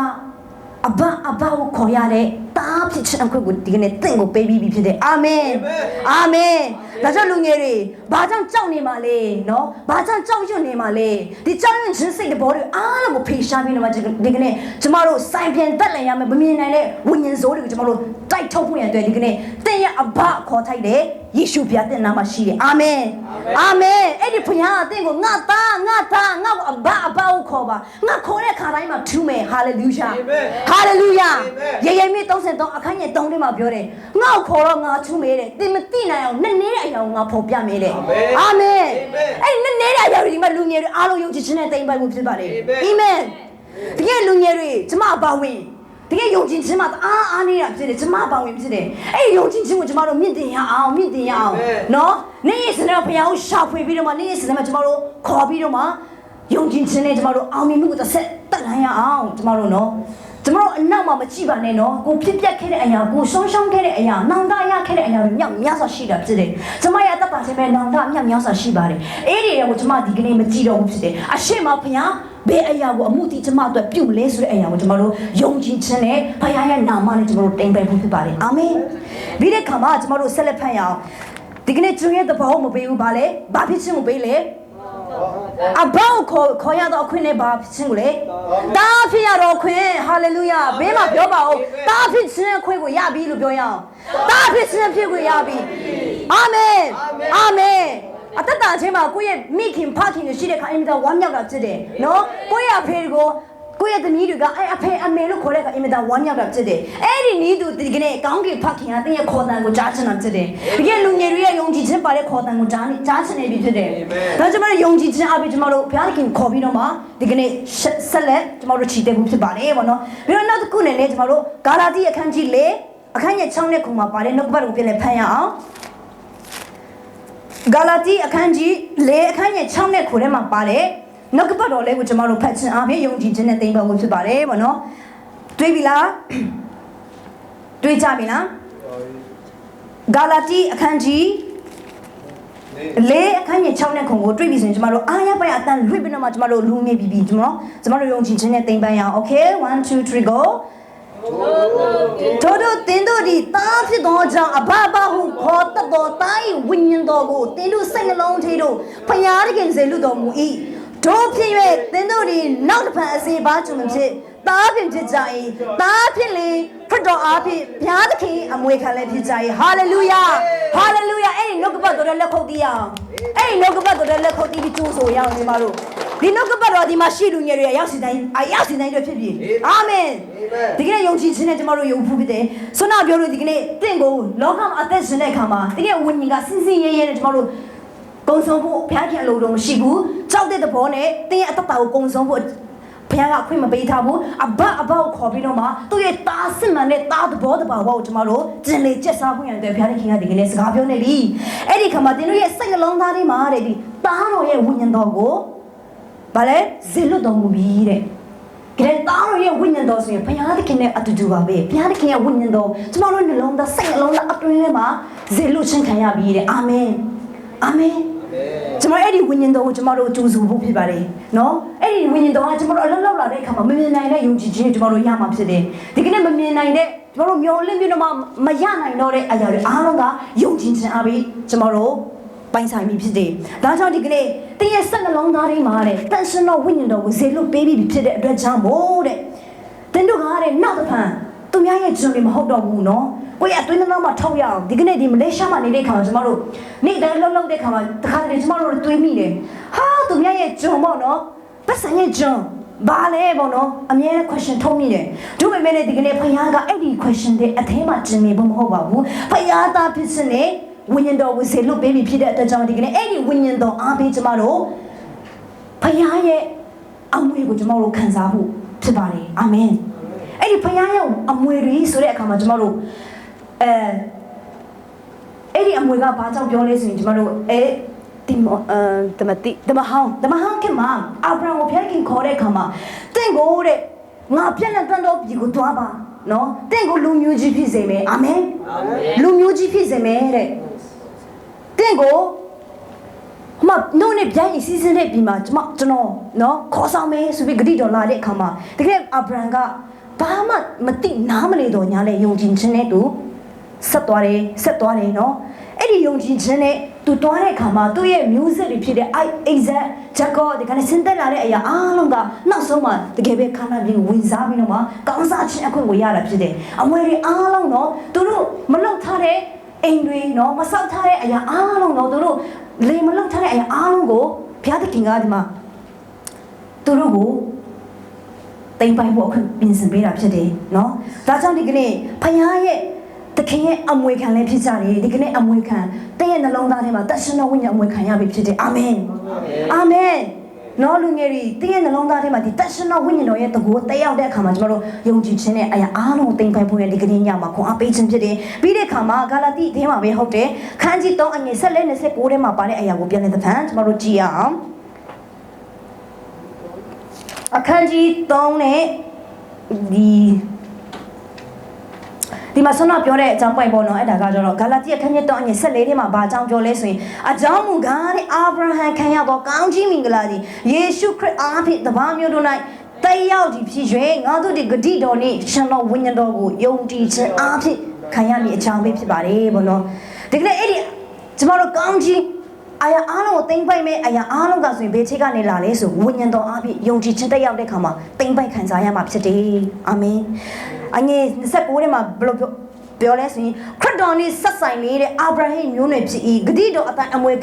အဘကိုခေါ်ရတဲ့တားဖြစ်ခြင်းအခွင့်ကိုဒီကနေ့သင်ကိုပေးပြီးဖြစ်တယ်အာမင်အာမင်ဒါကြောင့်လူငယ်တွေဘာကြောင့်ကြောက်နေမှာလဲနော်ဘာကြောင့်ကြောက်ရွံ့နေမှာလဲဒီကြောက်ရွံ့ခြင်းစိတ်တဘောတွေအားလုံးကိုဖေရှားပြီးတော့မှဒီကနေ့ကျမတို့စိုင်ပြန်တက်လည်ရမယ်မမြင်နိုင်တဲ့ဝိညာဉ်စိုးတွေကိုကျမတို့တိုက်ထုတ်ဖို့ရတဲ့ဒီကနေ့သင်ရဲ့အဘခေါ်ထိုက်တဲ့ယေရှုဘုရားတဲ့နာမှာရှိတယ်အာမင်အာမင်အဲ့ဒီဘုရားအသင်ကိုငါသားငါ့ကိုအဘကိုခေါ်ပါငါခေါ်တဲ့ခါတိုင်းမှာထူးမယ်ဟာလေလုယာဟာလေလုယာယေရမိ33အခန်းငယ်3ထဲမှာပြောတယ်ငါ့ကိုခေါ်တော့ငါထူးမယ်တဲ့သင်မသိနိုင်အောင်နဲ့နေတဲ့အရာကိုငါဖော်ပြမယ်တဲ့အာမင်အဲ့ဒီနဲ့နေတဲ့အရာတွေဒီမှာလူငယ်တွေအားလုံးယုံကြည်ခြင်းနဲ့တိမ်ပိုက်မှုဖြစ်ပါတယ်အာမင်ဒီကလူငယ်တွေကျမအပါဝင်တကယ်ယုံကြည်ခြင်းမှာအားနေတာဖြစ်တယ်ကျမပါဝင်ဖြစ်တယ်အဲ့ဒီယုံကြည်ခြင်းကိုကျမတို့မြင့်တင်ရအောင်နော်နေ့ရက်စနေဘုရားကိုရှာဖွေပြီးတော့မှနေ့ရက်စနေမှာကျမတို့ခေါ်ပြီးတော့မှယုံကြည်ခြင်းနဲ့ကျမတို့အောင်မြင်မှုကိုတစ်ဆက်တက်နိုင်ရအောင်ကျမတို့နော်ကျမတို့အနောက်မှာမကြည့်ပါနဲ့နော်ကိုဖြစ်ပျက်ခဲ့တဲ့အရာကိုရှုံးခဲ့တဲ့အရာနောင်တရခဲ့တဲ့အရာတွေမြောက်များစွာရှိတာဖြစ်တယ်ကျမရဲ့အသက်ပါခြင်းပဲနောင်တမြောက်များစွာရှိပါတယ်အဲ့ဒီတွေကိုကျမဒီကနေ့မကြည့်တော့ဘူးဖြစ်တယ်အရှိမဘုရားဘယ်အရာကိုအမှုတိကျမအတွက်ပြုလဲဆိုတဲ့အရာကိုကျမတို့ယုံကြည်ခြင်းနဲ့ဘုရားရဲ့နာမနဲ့ကျမတို့တင်ပြဖို့ဖြစ်ပါတယ်အာမင်ပြီးတဲ့အခါမှာကျမတို့ဆက်လက်ဖတ်ရအောင်ဒီကနေ့ကျွန်းရဲ့သဘောမပေးဘူးဗာလေဘာဖြစ်ခြင်းကိုပေးလဲအဘောက်ခေါ်ရတော့အခွင့်နဲ့ဘာဖြစ်ခြင်းကိုလေတားဖြစ်ရတော့ခွင့်ဟာလေလုယာဘေးမှာပြောပါဦးတားဖြစ်ခြင်းအခွင့်ကိုရပြီလို့ပြောရအောင်တားဖြစ်ခြင်းဖြစ်ကိုရပြီအာမင်အာမင်အတ္တချင်းမှာကိုယ့်ရဲ့မိခင်ဖခင်တွေရှိတဲ့ခါအင်မတန်ဝမ်းမြောက်တာဖြစ်တယ်နော်ကိုယ့်ရဲ့အဖေကိုကိုယ့်ရဲ့သမီးတွေကအဖေအမေလို့ခေါ်တဲ့ခါအင်မတန်ဝမ်းမြောက်တာဖြစ်တယ်အဲ့ဒီနီးသူဒီကနေ့ကောင်းကင်ဖခင်ကတင်းရဲ့ခေါ်တန်ကိုကြားချင်တာဖြစ်တယ်ဒီကနေ့လူငယ်တွေရဲ့ယုံကြည်ခြင်းပါတဲ့ခေါ်တန်ကိုကြားချင်နေပြီဖြစ်တယ်ဒါကြောင့်မလို့ယုံကြည်ခြင်းအပြင်ကျမတို့ဘုရားသခင်ခေါ်ပြီးတော့မှဒီကနေ့ဆက်လက်ကျမတို့ချီတက်ဖို့ဖြစ်ပါတယ်ပေါ့နော်ပြီးတော့နောက်တစ်ခုနဲ့လည်းကျမတို့ဂါလာတိအခန်းကြီး4အခန်းကြီး6နဲ့ခုမှာပါတယ်နှုတ်ကပတ်ကိုပြန်လည်ဖတ်ရအောင်ဂါလာတိအခန်းကြီး4အခန်းကြီး6နဲ့ခုထဲမှာပါတယ်နှုတ်ကပတ်တော်လေးကိုကျမတို့ဖတ်ခြင်းအပြင်ယုံကြည်ခြင်းနဲ့သိမ့်ပါဖို့ဖြစ်ပါတယ်ပေါ့နော်တွေးပြီလားတွေးကြပြီလားဂါလာတိအခန်းကြီး လေအခန်းကြီး6နဲ့ခုံကိုတွေ့ပြီဆိုရင်ကျမတို့အားရပိုင်အတန်လွှင့်ပြီးတော့မှကျမတို့လူငယ်ပြီးကျမတို့ယုံကြည်ခြင်းနဲ့တိမ်ပန်းရအောင် okay 1 2 3 go တို့တင်တို့ဒီတားဖြစ်သောကြောင့်အဘဘဟုခေါ်တတ်သောတိုင်းဝိညာဉ်တော်ကိုတင်တို့စိတ်နှလုံးထဲတို့ဖျားတခင်စေလွတ်တော်မူ၏တို့ဖြစ်၍တင်တို့ဒီနောက်တစ်ဖန်အစီပါကျွန်မဖြစ်တားဖြစ်ကြ၏တားဖြစ်လေခရစ်တော်အားဖြင့်ဘုရားသခင်အမွေခံလည်းဖြစ်ကြ၏ဟာလေလုယာဟာလေလုယာအဲ့ဒီနှုတ်ကပတ်တော်လက်ခုပ်တီးအောင်အဲ့ဒီနှုတ်ကပတ်တော်လက်ခုပ်တီးပြီးကြိုးဆိုရအောင်ဒီမှာတို့ဒီနှုတ်ကပတ်တော်ဒီမှာရှိလူငယ်တွေရောက်စီတိုင်းတွေဖြစ်ပြီအာမင်ဒီကနေ့ယုံကြည်ခြင်းနဲ့ကျမတို့ယုံဖို့ဖြစ်တယ်ဆွမ်းနာပြောလို့ဒီကနေ့တင့်ကိုလောကမှာအသက်ရှင်တဲ့အခါမှာတကယ်ဝိညာဉ်ကစင်စင်ရဲရဲနဲ့ကျမတို့ကုံဆုံးဖို့ဘုရားခင်အလိုတော်မရှိဘူးကြောက်တဲ့သဘောနဲ့တင်းရဲ့အတ္တကိုကုံဆုံးဖို့ဘုရားကအခွင့်မပေးထားဘူးအဘကိုခေါ်ပြီးတော့မှသူ့ရဲ့တားစစ်မှန်တဲ့တားသဘောတဘာဝကိုကျမတို့ကျင်လေကျက်စားခွင့်ရတယ်ဘုရားခင်ကဒီကနေ့စကားပြောနေပြီအဲ့ဒီခါမှာတင်းတို့ရဲ့စိတ်နှလုံးသားထဲမှာတဲ့ဒီတားတော်ရဲ့ဝိညာဉ်တော်ကိုဗါလဲဇေလွတ်တော်မူပြီးတဲ့ကဲတားတော်ရဲ့ဝိညာဉ်တော်ဆိုရင်ဘုရားသခင်နဲ့အတူတူပါပဲဘုရားသခင်ရဲ့ဝိညာဉ်တော်ကျမတို့နှလုံးသားစိတ်နှလုံးသားအတွင်းထဲမှာဇေလွတ်ခြင်းခံရပြီးတဲ့အာမင်အာမင်ကျမအဲ့ဒီဝိညာဉ်တော်ကိုကျမတို့ကြိုးစုဖို့ဖြစ်ပါတယ်နော်အဲ့ဒီဝိညာဉ်တော်ကကျမတို့အလုံးလောက်လာတဲ့အခါမှာမမြင်နိုင်တဲ့ယုံကြည်ခြင်းကျမတို့ရမှာဖြစ်တယ်ဒီကနေ့မမြင်နိုင်တဲ့ကျမတို့မျောလင့်ပြီးတော့မှမရနိုင်တော့တဲ့အရာတွေအားလုံးကယုံကြည်ခြင်းအားဖြင့်ကျမတို့ပိုင်ဆိုင်ပြီးဖြစ်တယ်ဒါကြောင့်ဒီကနေ့တင်းရဲ့စိတ်နှလုံးသားထဲမှာတဲ့တန်ရှင်တော်ဝိညာဉ်တော်ကိုဇေလွတ်ပေးပြီးဖြစ်တဲ့အတွက်ကြောင့်မို့တဲ့တင်းတို့ကတဲ့နောက်တစ်ဖန်သူများရဲ့ကျွန်တွေမဟုတ်တော့ဘူးနော်ကိုယ့်ရဲ့အတွင်းထဲမှာထောက်ရအောင်ဒီကနေ့ဒီမလေးရှားမှာနေတဲ့ခါမှာကျမတို့နေ့တိုင်းလှုပ်လှုပ်တဲ့ခါမှာတခါတည်းကျမတို့တွေးမိတယ်ဟာသူများရဲ့ကျွန်ပေါ့နော်ပတ်စံရဲ့ကျွန်ဘာလဲပေါ့နော်အမြဲ question ထုတ်မိတယ်တို့ပေမဲ့ဒီကနေ့ဖခင်ကအဲ့ဒီ question တွေအထဲမှာကျင်နေဖို့မဟုတ်ပါဘူးဖခင်သားဖြစ်စနေဝိညာဉ်တော်ကိုစေလွတ်ပေးပြီးဖြစ်တဲ့အတွက်ကြောင့်ဒီကနေ့အဲ့ဒီဝိညာဉ်တော်အားပေးကျမတို့ဖခင်ရဲ့အမွေကိုကျမတို့ခံစားဖို့ဖြစ်ပါတယ်အာမင်အဲ့ဒီဖခင်ရဲ့အမွေတွေဆိုတဲ့အခါမှာကျမတို့အဲ့ဒီအမွေကဘာကြောင့်ပြောလဲဆိုရင်ကျမတို့ဒီမဟောင်းကမှာအာဗြဟံကိုဖျက်ခင်ခေါ်တဲ့အခါမှာတင့်ကိုတဲ့ငါပြည့်တဲ့တန်တော်ပြည်ကိုတွားပါနော်တင့်ကိုလူမျိုးကြီးဖြစ်စေမယ်အာမင်လူမျိုးကြီးဖြစ်စေမယ်တဲ့တင့်ကိုမနိုးနဲ့ပြန်စီစဉ်တဲ့ပြည်မှာကျွန်တော်နော်ခေါ်ဆောင်မယ်ဆိုပြီးဂတိတော်လာတဲ့အခါမှာတကယ်အာဗြဟံကဘာမှမသိနားမလည်တော့ညာလေယုံကြည်ခြင်းနဲ့တူဆက်သွားတယ်နော်အဲ့ဒီယုံကြည်ခြင်းနဲ့သူတွားတဲ့အခါမှာသူ့ရဲ့မျိုးဆက်တွေဖြစ်တဲ့အိဇက်ဂျက်ကောဒီကနေ့ဆင်းသက်လာတဲ့အရာအားလုံးကနောက်ဆုံးမှတကယ်ပဲခန္ဓာပြင်ဝင်စားပြီးတော့မှကောင်းစားခြင်းအခွင့်ကိုရတာဖြစ်တယ်အမွေတွေအားလုံးတော့သူတို့မလောက်ထားတဲ့အိမ်တွေနော်မဆောက်ထားတဲ့အရာအားလုံးတော့သူတို့လေမလောက်ထားတဲ့အရာအားလုံးကိုဘုရားသခင်ကဒီမှာသူတို့ကိုတိမ်ပိုင်ဖို့အခုပြင်ဆင်ပေးတာဖြစ်တယ်နော်ဒါကြောင့်ဒီကနေ့ဖခင်ရဲ့တခင်ရဲ့အမွေခံလည်းဖြစ်ကြတယ်ဒီကနေ့အမွေခံတဲ့ရဲ့နှလုံးသားထဲမှာတန်ရှင်တော်ဝိညာဉ်အမွေခံရပြီဖြစ်တယ်အာမင်အာမင်နော်လူငယ်တွေတဲ့ရဲ့နှလုံးသားထဲမှာဒီတန်ရှင်တော်ဝိညာဉ်တော်ရဲ့တကူတက်ရောက်တဲ့အခါမှာကျမတို့ယုံကြည်ခြင်းနဲ့အရာအားလုံးတိမ်ပိုင်ဖို့ရဲ့ဒီကနေ့ညမှာခွန်အားပေးခြင်းဖြစ်တယ်ပြီးတဲ့အခါမှာဂါလာတိထဲမှာပဲဟုတ်တယ်ခန်းကြီး3အငယ်14 29ထဲမှာပါတဲ့အရာကိုပြန်လည်သဖန်ကျမတို့ကြည့်ရအောင်အခန်းကြီး3နဲ့ဒီမှာဆွမ်းနာပြောတဲ့အကြောင်းပိုင်ပေါ့နော်အဲ့ဒါကကျတော့ဂါလာတိအခန်းကြီး3အငယ်14ထဲမှာဘာအကြောင်းပြောလဲဆိုရင်အကြောင်းမူကားတဲ့အာဗြဟံခံရသောကောင်းကြီးမင်္ဂလာသည်ယေရှုခရစ်အားဖြင့်တပါးမျိုးတို့၌တက်ရောက်သည်ဖြစ်၍ငါတို့ဒီဂတိတော်နှင့်ရှင်တော်ဝိညာဉ်တော်ကိုယုံကြည်ခြင်းအားဖြင့်ခံရမည်အကြောင်းပဲဖြစ်ပါတယ်ပေါ့နော်ဒီကနေ့အဲ့ဒီကျမတို့ကောင်းကြီးအရာအားလုံးကိုသိမ့်ပိုက်မဲ့အရာအားလုံးကဆိုရင်ဘယ်ချိန်ကနေလာလဲဆိုဝိညာဉ်တော်အားဖြင့်ယုံကြည်ခြင်းတက်ရောက်တဲ့ခါမှာသိမ့်ပိုက်ခံစားရမှာဖြစ်တယ်အာမင်အငယ်29ထဲမှာဘယ်လိုပြောလဲဆိုရင်ခရစ်တော်နဲ့ဆက်ဆိုင်နေတဲ့အာဗြဟံမျိုးနွယ်ဖြစ်၏ဂတိတော်အတိုင်းအမွေ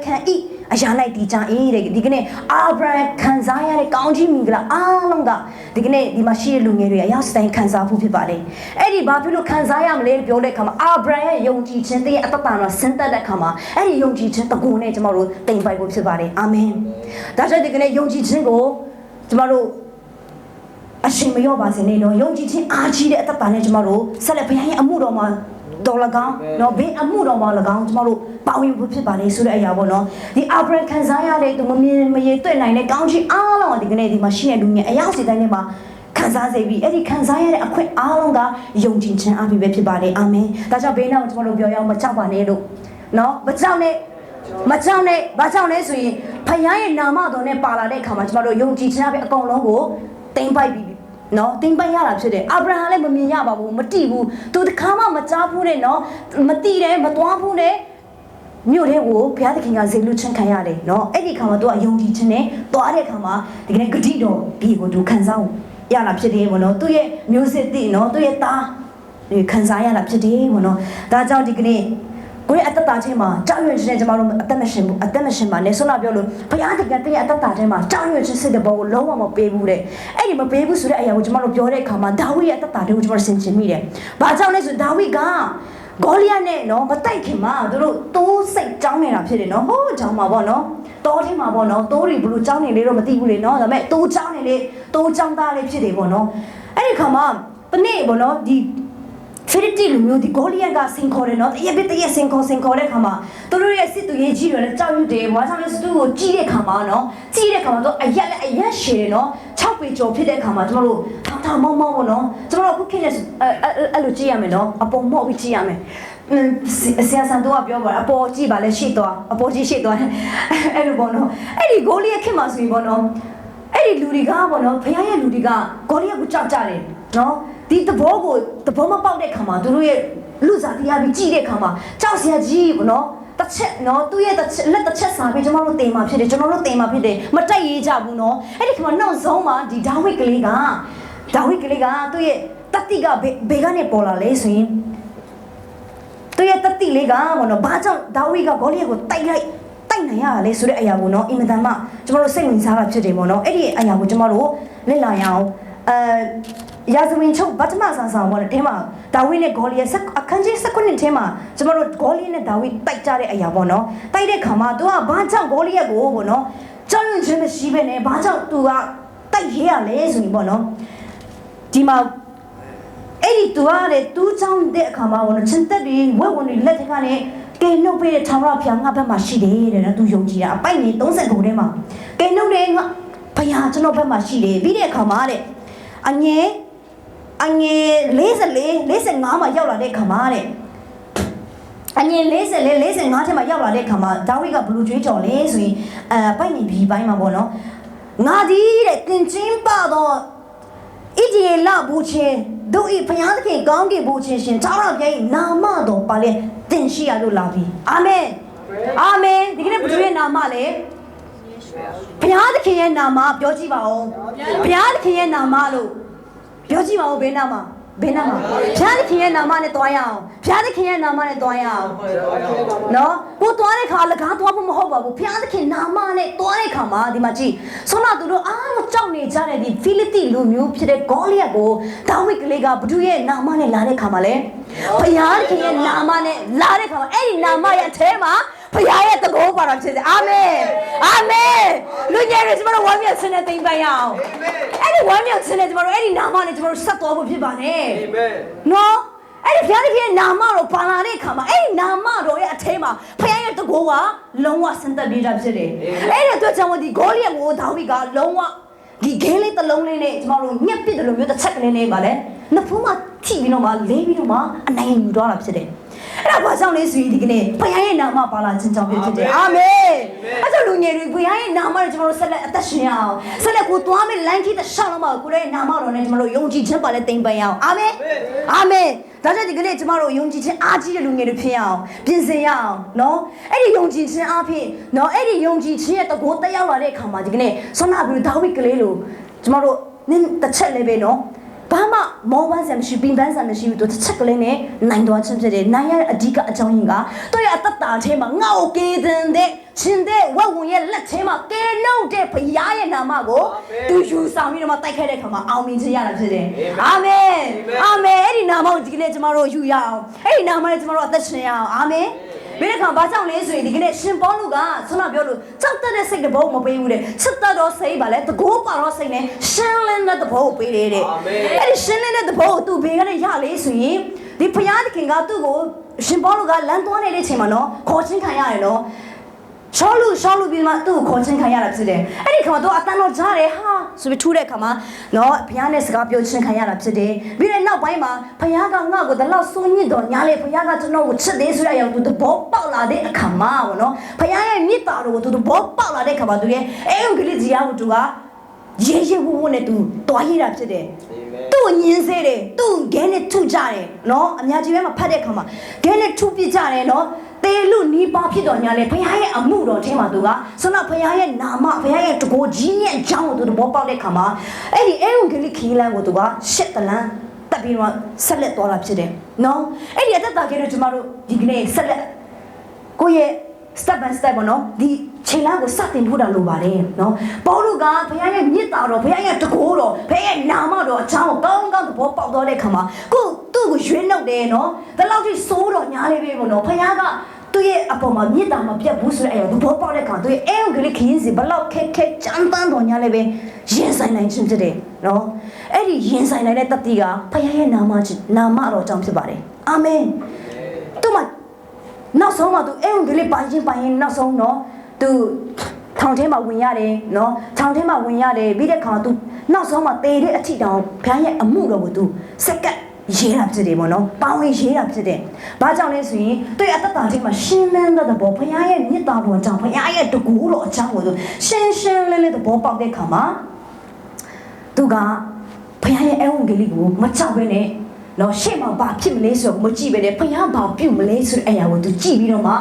ခံ၏အရာ၌တည်ကြ၏တဲ့ဒီကနေ့အာဗြဟံခံစားရတဲ့ကောင်းချီးမင်္ဂလာအားလုံးကဒီကနေ့ဒီမှာရှိတဲ့လူငယ်တွေအရောက်စတိုင်းခံစားဖို့ဖြစ်ပါတယ်အဲ့ဒီဘာဖြစ်လို့ခံစားရမလဲပြောတဲ့အခါမှာအာဗြဟံရဲ့ယုံကြည်ခြင်းတဲ့အတ္တတော်ဆင်းသက်တဲ့အခါမှာအဲ့ဒီယုံကြည်ခြင်းတကူနဲ့ကျမတို့တင်ပိုက်ဖို့ဖြစ်ပါတယ်အာမင်ဒါကြောင့်ဒီကနေ့ယုံကြည်ခြင်းကိုကျမတို့အရှင်မရောပါစေနဲ့နော်ယုံကြည်ခြင်းအားကြီးတဲ့အတ္တနဲ့ကျမတို့ဆက်လက်ဘုရားရဲ့အမှုတော်မှာတော်လကောင်းနော်ဘေးအမှုတော်မှာ၎င်းကျမတို့ပါဝင်ဖို့ဖြစ်ပါလေဆိုတဲ့အရာပေါ့နော်ဒီအာဗြဟံခံစားရတဲ့သူမမြင်မရတွေ့နိုင်တဲ့ကောင်းချီးအားလုံးဒီကနေ့ဒီမှာရှိတဲ့လူငယ်အရောက်စီတိုင်းနဲ့မှာခံစားစေပြီးအဲ့ဒီခံစားရတဲ့အခွင့်အားလုံးကယုံကြည်ခြင်းအားဖြင့်ပဲဖြစ်ပါလေအာမင်ဒါကြောင့်ဘေးနောက်ကျမတို့ပြောရအောင်မကြောက်ပါနဲ့လို့နော်မကြောက်နဲ့ မကြောက်နဲ့ဘာကြောင့်လဲဆိုရင်ဖခင်ရဲ့နာမတော်နဲ့ပါလာတဲ့အခါမှာကျမတို့ယုံကြည်ခြင်းအပြင်အကုန်လုံးကိုတင်ပိုက်ပြီးနော်တင်ပိုက်ရတာဖြစ်တယ်အာဗြဟံလည်းမမြင်ရပါဘူးမတိဘူးသူတခါမှမကြားဘူးနဲ့နော်မတိတယ်မသွားဘူးနဲ့မြို့ထဲကိုဘုရားသခင်ကဇေလူချင်းခံရတယ်နော်အဲ့ဒီခါမှာသူကယုံကြည်ခြင်းနဲ့သွားတဲ့အခါမှာဒီကနေ့ဂတိတော်ဒီကိုသူခံစားရတာဖြစ်တယ်ပေါ့နော်သူ့ရဲ့မျိုးစစ်တိနော်သူ့ရဲ့သားခံစားရတာဖြစ်တယ်ပေါ့နော်ဒါကြောင့်ဒီကနေ့ကိုယ့်ရဲ့အတ္တတာချင်းမှာကြောက်ရွံ့ခြင်းနဲ့ကျမတို့အသက်မရှင်ပါနဲ့ဆွမ်းပြောလို့ဘုရားတကယ်တည်းရဲ့အတ္တတာချင်းမှာကြောက်ရွံ့ခြင်းစိတ်တဘောကိုလုံးဝမပေးဘူးတဲ့အဲ့ဒီမပေးဘူးဆိုတဲ့အရာကိုကျမတို့ပြောတဲ့အခါမှာဒါဝိရဲ့အတ္တတာတွေကိုကျမတို့ဆင်ခြင်မိတယ်။ဘာကြောင့်လဲဆိုဒါဝိကဂေါလိယနဲ့နော်မတိုက်ခင်မှာသူတို့တိုးစိတ်ကြောင်းနေတာဖြစ်တယ်နော်ဟိုးကြောင်းမှာပေါ့နော်တိုးထင်းမှာပေါ့နော်တိုးတွေဘလို့ကြောင်းနေလေတော့မသိဘူးလေနော်ဒါပေမဲ့တိုးကြောင်းနေလေတိုးကြောင်းသားလေးဖြစ်တယ်ပေါ့နော်အဲ့ဒီခါမှာတနေ့ပေါ့နော်ဒီဖိလိတိလူမျိုးဒီဂေါလိယကစင်ခေါ်တယ်နော်တရက်တရက်စင်ခေါ်တဲ့ခါမှာသူတို့ရဲ့စစ်သူရေးကြီးတွေလည်းကြောက်ရွံ့တယ်ဘာကြောင့်လဲဆိုသူ့ကိုကြည့်တဲ့ခါမှာနော်ကြည့်တဲ့ခါမှာတော့အရက်ရှည်တယ်နော်6ပေကျော်ဖြစ်တဲ့ခါမှာကျွန်တော်တို့ထောင်မောင်းပေါ့နော်ကျွန်တော်တို့ခုခေတ်နဲ့အဲ့လိုကြည့်ရမယ်နော်အပေါ်မော့ပြီးကြည့်ရမယ်ဆရာဆန်တို့ကပြောပါအပေါ်ကြည့်ပါလေရှေ့သွားအပေါ်ကြည့်ရှေ့သွားအဲ့လိုပေါ့နော်အဲ့ဒီဂိုလီရဲ့ခေတ်မှာဆိုရင်ပေါ့နော်အဲ့ဒီလူတွေကပေါ့နော်ဖခင်ရဲ့လူတွေကဂိုလီကိုကြောက်ကြတယ်နော်ဒီသဘောမပေါက်တဲ့ခါမှာသူတို့ရဲ့လူစားတရားပြီးကြည့်တဲ့ခါမှာကြောက်စရာကြီးပေါ့နော်တစ်ချက်နော်သူ့ရဲ့လက်တစ်ချက်စားပြီးကျွန်တော်တို့တင်มาဖြစ်တယ်ကျွန်တော်တို့တင်มาဖြစ်တယ်မတက်ရေးကြဘူးနော်အဲ့ဒီခါမှာနောက်ဆုံးမှာဒီဒါဝိဒ်ကလေးကသူ့ရဲ့တတိကဘေကနေပေါ်လာလေဆိုရင်သူ့ရဲ့တတိလေးကပေါ့နော်ဘာကြောင့်ဒါဝိဒ်ကဂေါလိယကိုတိုက်နိုင်ရလဲဆိုတဲ့အရာကိုနော်အင်မတန်မှကျွန်တော်တို့စိတ်ဝင်စားတာဖြစ်တယ်ပေါ့နော်အဲ့ဒီအရာကိုကျွန်တော်တို့လေ့လာရအောင်ရာဇဝင်ချုပ်ဗတ္တမဆန်ဆောင်ပေါ့နော်အဲမှာဒါဝိဒ်နဲ့ဂေါလိယအခန်းကြီး19ထဲမှာကျွန်တော်တို့ဂေါလိယနဲ့ဒါဝိဒ်တိုက်ကြတဲ့အရာပေါ့နော်တိုက်တဲ့ခါမှာသူကဘာကြောင့်ဂေါလိယကိုပေါ့နော်ကြောက်ရွံ့ခြင်းမရှိဘဲနဲ့ဘာကြောင့်သူကတိုက်ရဲရလဲဆိုရင်ပေါ့နော်ဒီမှာအဲ့ဒီသူကလေသူ့ကြောင့်တဲ့အခါမှာပေါ့နော်ချင်းသက်တွေဝက်ဝင်တွေလက်ထက်ကနေကဲနှုတ်ပေးတဲ့ထာဝရဘုရားငါဘက်မှာရှိတယ်တဲ့နော်သူယုံကြည်တာအပိုက်နေ39ထဲမှာကဲနှုတ်တယ်ငါဘုရားကျွန်တော်ဘက်မှာရှိတယ်ပြီးတဲ့အခါမှာတဲ့အငယ်44မှာရောက်လာတဲ့ခါမှာတဲ့အငယ်45ထဲမှာရောက်လာတဲ့ခါမှာဒါဝိဒ်ကဘလူကျွေးကြော်လဲဆိုရင်ပိုက်နေပြီပိုင်းမှာပေါ့နော်ငါဒီတဲ့တင်ချင်းပါတော့ဣဒီလဘူချင်းတို့ဤဘုရားသခင်ကောင်းကင်ဘူချင်းရှင်ထာဝရဘုရား၏နာမတော်ပါလေတင်ရှိရလို့လာပြီအာမင်ဒီကနေ့ဘုရားရဲ့နာမလေဘုရားသခင်ရဲ့နာမပြောကြည့်ပါဦးဘုရားသခင်ရဲ့နာမလို့ပြောကြည့်ပါဦးဘယ်နာမဘုရားသခင်ရဲ့နာမနဲ့တွားရအောင်ဘုရားသခင်ရဲ့နာမနဲ့တွားရအောင်နော်ကိုတွားတဲ့ခါလကားတွားဖို့မဟုတ်ပါဘူးဘုရားသခင်နာမနဲ့တွားတဲ့ခါမှာဒီမှာကြည့်ဆောနာသူတို့အားလုံးကြောက်နေကြတဲ့ဒီဖိလိတိလူမျိုးဖြစ်တဲ့ဂေါလိယကိုဒါဝိဒ်ကလေးကဘုသူရဲ့နာမနဲ့လာတဲ့ခါမှာလေဘုရားသခင်ရဲ့နာမနဲ့လာတဲ့ခါမှာအဲ့ဒီနာမရဲ့အထဲမှာဘုရားရဲ့တကောပါတော်ဖြစ်စေအာမင်လူငယ်တွေကျွန်တော်ဝမ်းမြောက်ခြင်းနဲ့သိမ့်ပိုင်ရအောင်အဲ့ဒီဝမ်းမြောက်ခြင်းနဲ့ကျွန်တော်အဲ့ဒီနာမနဲ့ကျွန်တော်ဆက်သွားဖို့ဖြစ်ပါနဲ့အာမင်နော်အဲ့ဒီဘုရားသခင်ရဲ့နာမတော်ပါလာတဲ့အခါမှာအဲ့ဒီနာမတော်ရဲ့အထဲမှာဘုရားရဲ့တကောကလုံးဝဆင်းသက်ပြီးတာဖြစ်တယ်အဲ့ဒီအတွက်ကြောင့်ဒီဂေါလိယကိုဒါဝိဒ်ကလုံးဝဒီဂဲလေးတစ်လုံးလေးနဲ့ကျွန်တော်တို့ညက်ပစ်တယ်လို့မျိုးတစ်ချက်ကလေးနဲ့ပါလဲနှစ်ဖူးမှထိပြီးတော့မှလေးပြီးတော့မှအနိုင်ယူသွားတာဖြစ်တယ်အဲ့ဒါဘာကြောင့်လဲဆိုရင်ဒီကနေ့ဘုရားရဲ့နာမပါလာခြင်းကြောင့်ဖြစ်တယ်အာမင်အဲ့ဒါလူငယ်တွေဘုရားရဲ့နာမနဲ့ကျွန်တော်တို့ဆက်လက်အသက်ရှင်ရအောင်ဆက်လက်ကိုသွားမယ့်လမ်းကြီးတစ်လျှောက်လုံးမှာကိုရဲ့နာမတော်နဲ့ကျွန်တော်တို့ယုံကြည်ခြင်းပါလဲတင်ပန်ရအောင်အာမင်ဒါကြောင့်ဒီကနေ့ကျွန်တော်တို့ယုံကြည်ခြင်းအားကြီးတဲ့လူငယ်တွေဖြစ်အောင်ပြင်ဆင်ရအောင်နော်အဲ့ဒီယုံကြည်ခြင်းအားဖြင့်နော်အဲ့ဒီယုံကြည်ခြင်းရဲ့တကောတက်ရောက်လာတဲ့အခါမှာဒီကနေ့ဆွမ်းနာပြီးဒါဝိဒ်ကလေးလိုကျွန်တော်တို့နင်းတစ်ချက်လေးပဲနော်ဘာမှမောပန်းစံမရှိပင်ပန်းစံမရှိဘူးသူတစ်ချက်ကလေးနဲ့နိုင်သွားခြင်းဖြစ်တယ်နိုင်ရတဲ့အဓိကအကြောင်းရင်းကသူ့ရဲ့အသက်တာထဲမှာငါ့ကိုကေးတဲ့ရှင်တဲ့ဝက်ဝင်ရဲ့လက်ထဲမှာကဲနှုတ်တဲ့ဘုရားရဲ့နာမကိုသူယူဆောင်ပြီးတော့မှတိုက်ခဲ့တဲ့ခါမှာအောင်မြင်ခြင်းရတာဖြစ်တယ်အာမင်အဲ့ဒီနာမကိုဒီကနေ့ကျွန်တော်တို့ယူရအောင်အဲ့ဒီနာမနဲ့ကျွန်တော်တို့အသက်ရှင်ရအောင်အာမင်ဘယ်ခါဘာကြောင့်လဲဆိုရင်ဒီကနေ့ရှင်ပေါလုကဆွမ်းပြောလို့ကြောက်တဲ့စိတ်တဘောမပေးဘူးတဲ့ချစ်တော်စိတ်ပါလေတကောပါတော့စိတ်နဲ့ရှင်းလင်းတဲ့တဘောကိုပေးတယ်တဲ့အဲ့ဒီရှင်းလင်းတဲ့တဘောကိုသူဘေးကနေရလေဆိုရင်ဒီဘုရားသခင်ကသူ့ကိုရှင်ပေါလုကလမ်းသွားနေတဲ့အချိန်မှာနော်ခေါ်ချင်းခံရတယ်နော် ရှောလူပြီးမှသူ့ကိုခေါ်ချင်းခံရတာဖြစ်တယ်အဲ့ဒီခါမှာသူအတန်တော်ကြားတယ်ဟာဆိုပြီးထူးတဲ့ခါမှာနော်ဘုရားနဲ့စကားပြောချင်းခံရတာဖြစ်တယ်ပြီးတဲ့နောက်ပိုင်းမှာဘုရားကငါ့ကိုတလောက်စိုးညစ်တော်ညာလေဘုရားကကျွန်တော်ကိုချစ်တယ်ဆိုတဲ့အရာကိုသူသဘောပေါက်လာတဲ့အခါမှာပေါ့နော်ဘုရားရဲ့မြတ်တာတော်ကိုသူသဘောပေါက်လာတဲ့အခါမှာသူရဲ့အဲုံကလေးကြီးကိုသူကရေဝဝနဲ့သူတွားရတာဖြစ်တယ်သူ့ညင်းစေးတယ်သူ့ဂဲနဲ့ထုကြတယ်နော်အများကြီးပဲမှာဖတ်တဲ့အခါမှာဂဲနဲ့ထုပြကြတယ်နော်တေလူနီးပါဖြစ်တော်ညာလေဘုရားရဲ့အမှုတော်ထဲမှာသူကဆိုတော့ဘုရားရဲ့နာမဘုရားရဲ့တကိုကြီးရဲ့အကြောင်းကိုသူသဘောပေါက်တဲ့အခါမှာအဲ့ဒီအဲုံကလေးခီးလန်းကိုသူကရှစ်တလန်းတက်ပြီးတော့ဆက်လက်သွားတာဖြစ်တယ်နော်အဲ့ဒီအသက်တာကလေးတို့ကျမတို့ဒီကနေ့ဆက်လက်ကိုယ့်ရဲ့ step by step ပေါ့နော်ဒီခြေလမ်းကိုစတင်ထိုးတာလိုပါတယ်နော်ပေါလုကဘုရားရဲ့မြစ်တာတော်ဘုရားရဲ့တကိုးတော်ဘုရားရဲ့နာမတော်အကြောင်းကိုကောင်းသဘောပေါက်တော့တဲ့ခါမှာကိုသူ့ကိုရွေးနှုတ်တယ်နော်ဒါလောက်ထိစိုးတော်ညာလေးပဲပေါ့နော်ဘုရားကသူ့ရဲ့အပေါ်မှာမြစ်တာမပြတ်ဘူးဆိုတဲ့အရာသဘောပေါက်တဲ့ခါသူရဲ့အဲုံကလေးခင်းစီဘလောက်ခက်ကြမ်းတမ်းတော်ညာလေးပဲရင်ဆိုင်နိုင်ခြင်းဖြစ်တယ်နော်အဲ့ဒီရင်ဆိုင်နိုင်တဲ့တတိကဘုရားရဲ့နာမတော်အကြောင်းဖြစ်ပါတယ်အာမင်သူ့မှာနောက်ဆုံးမှာသူအဲုံကလေးပိုင်ရင်နောက်ဆုံးနော်သူထောင်ထဲမှာဝင်ရတယ်နော်ထောင်ထဲမှာဝင်ရတယ်ပြီးတဲ့ခါသူနောက်ဆုံးမှာတေတဲ့အထီတောင်ဘုရားရဲ့အမှုတော်ကိုသူစက္ကပ်ရေးတာဖြစ်တယ်ပေါ့နော်ပေါင်းရေးတာဖြစ်တယ်ဘာကြောင့်လဲဆိုရင်သူရဲ့အတ္တတာထဲမှာရှင်းလင်းတဲ့သဘောဘုရားရဲ့မြတ်တာတော်ကြောင့်ဘုရားရဲ့တကူတော်အကြောင်းကိုသူရှင်းလင်းသဘောပေါက်တဲ့ခါမှာသူကဘုရားရဲ့အဝံဂေလိကိုမချဘဲနဲ့နော်ရှေ့မှာဘာဖြစ်မလဲဆိုတော့မကြည့်ပဲနဲ့ဘုရားဘာပြုမလဲဆိုတဲ့အရာကိုသူကြည့်ပြီးတော့မှ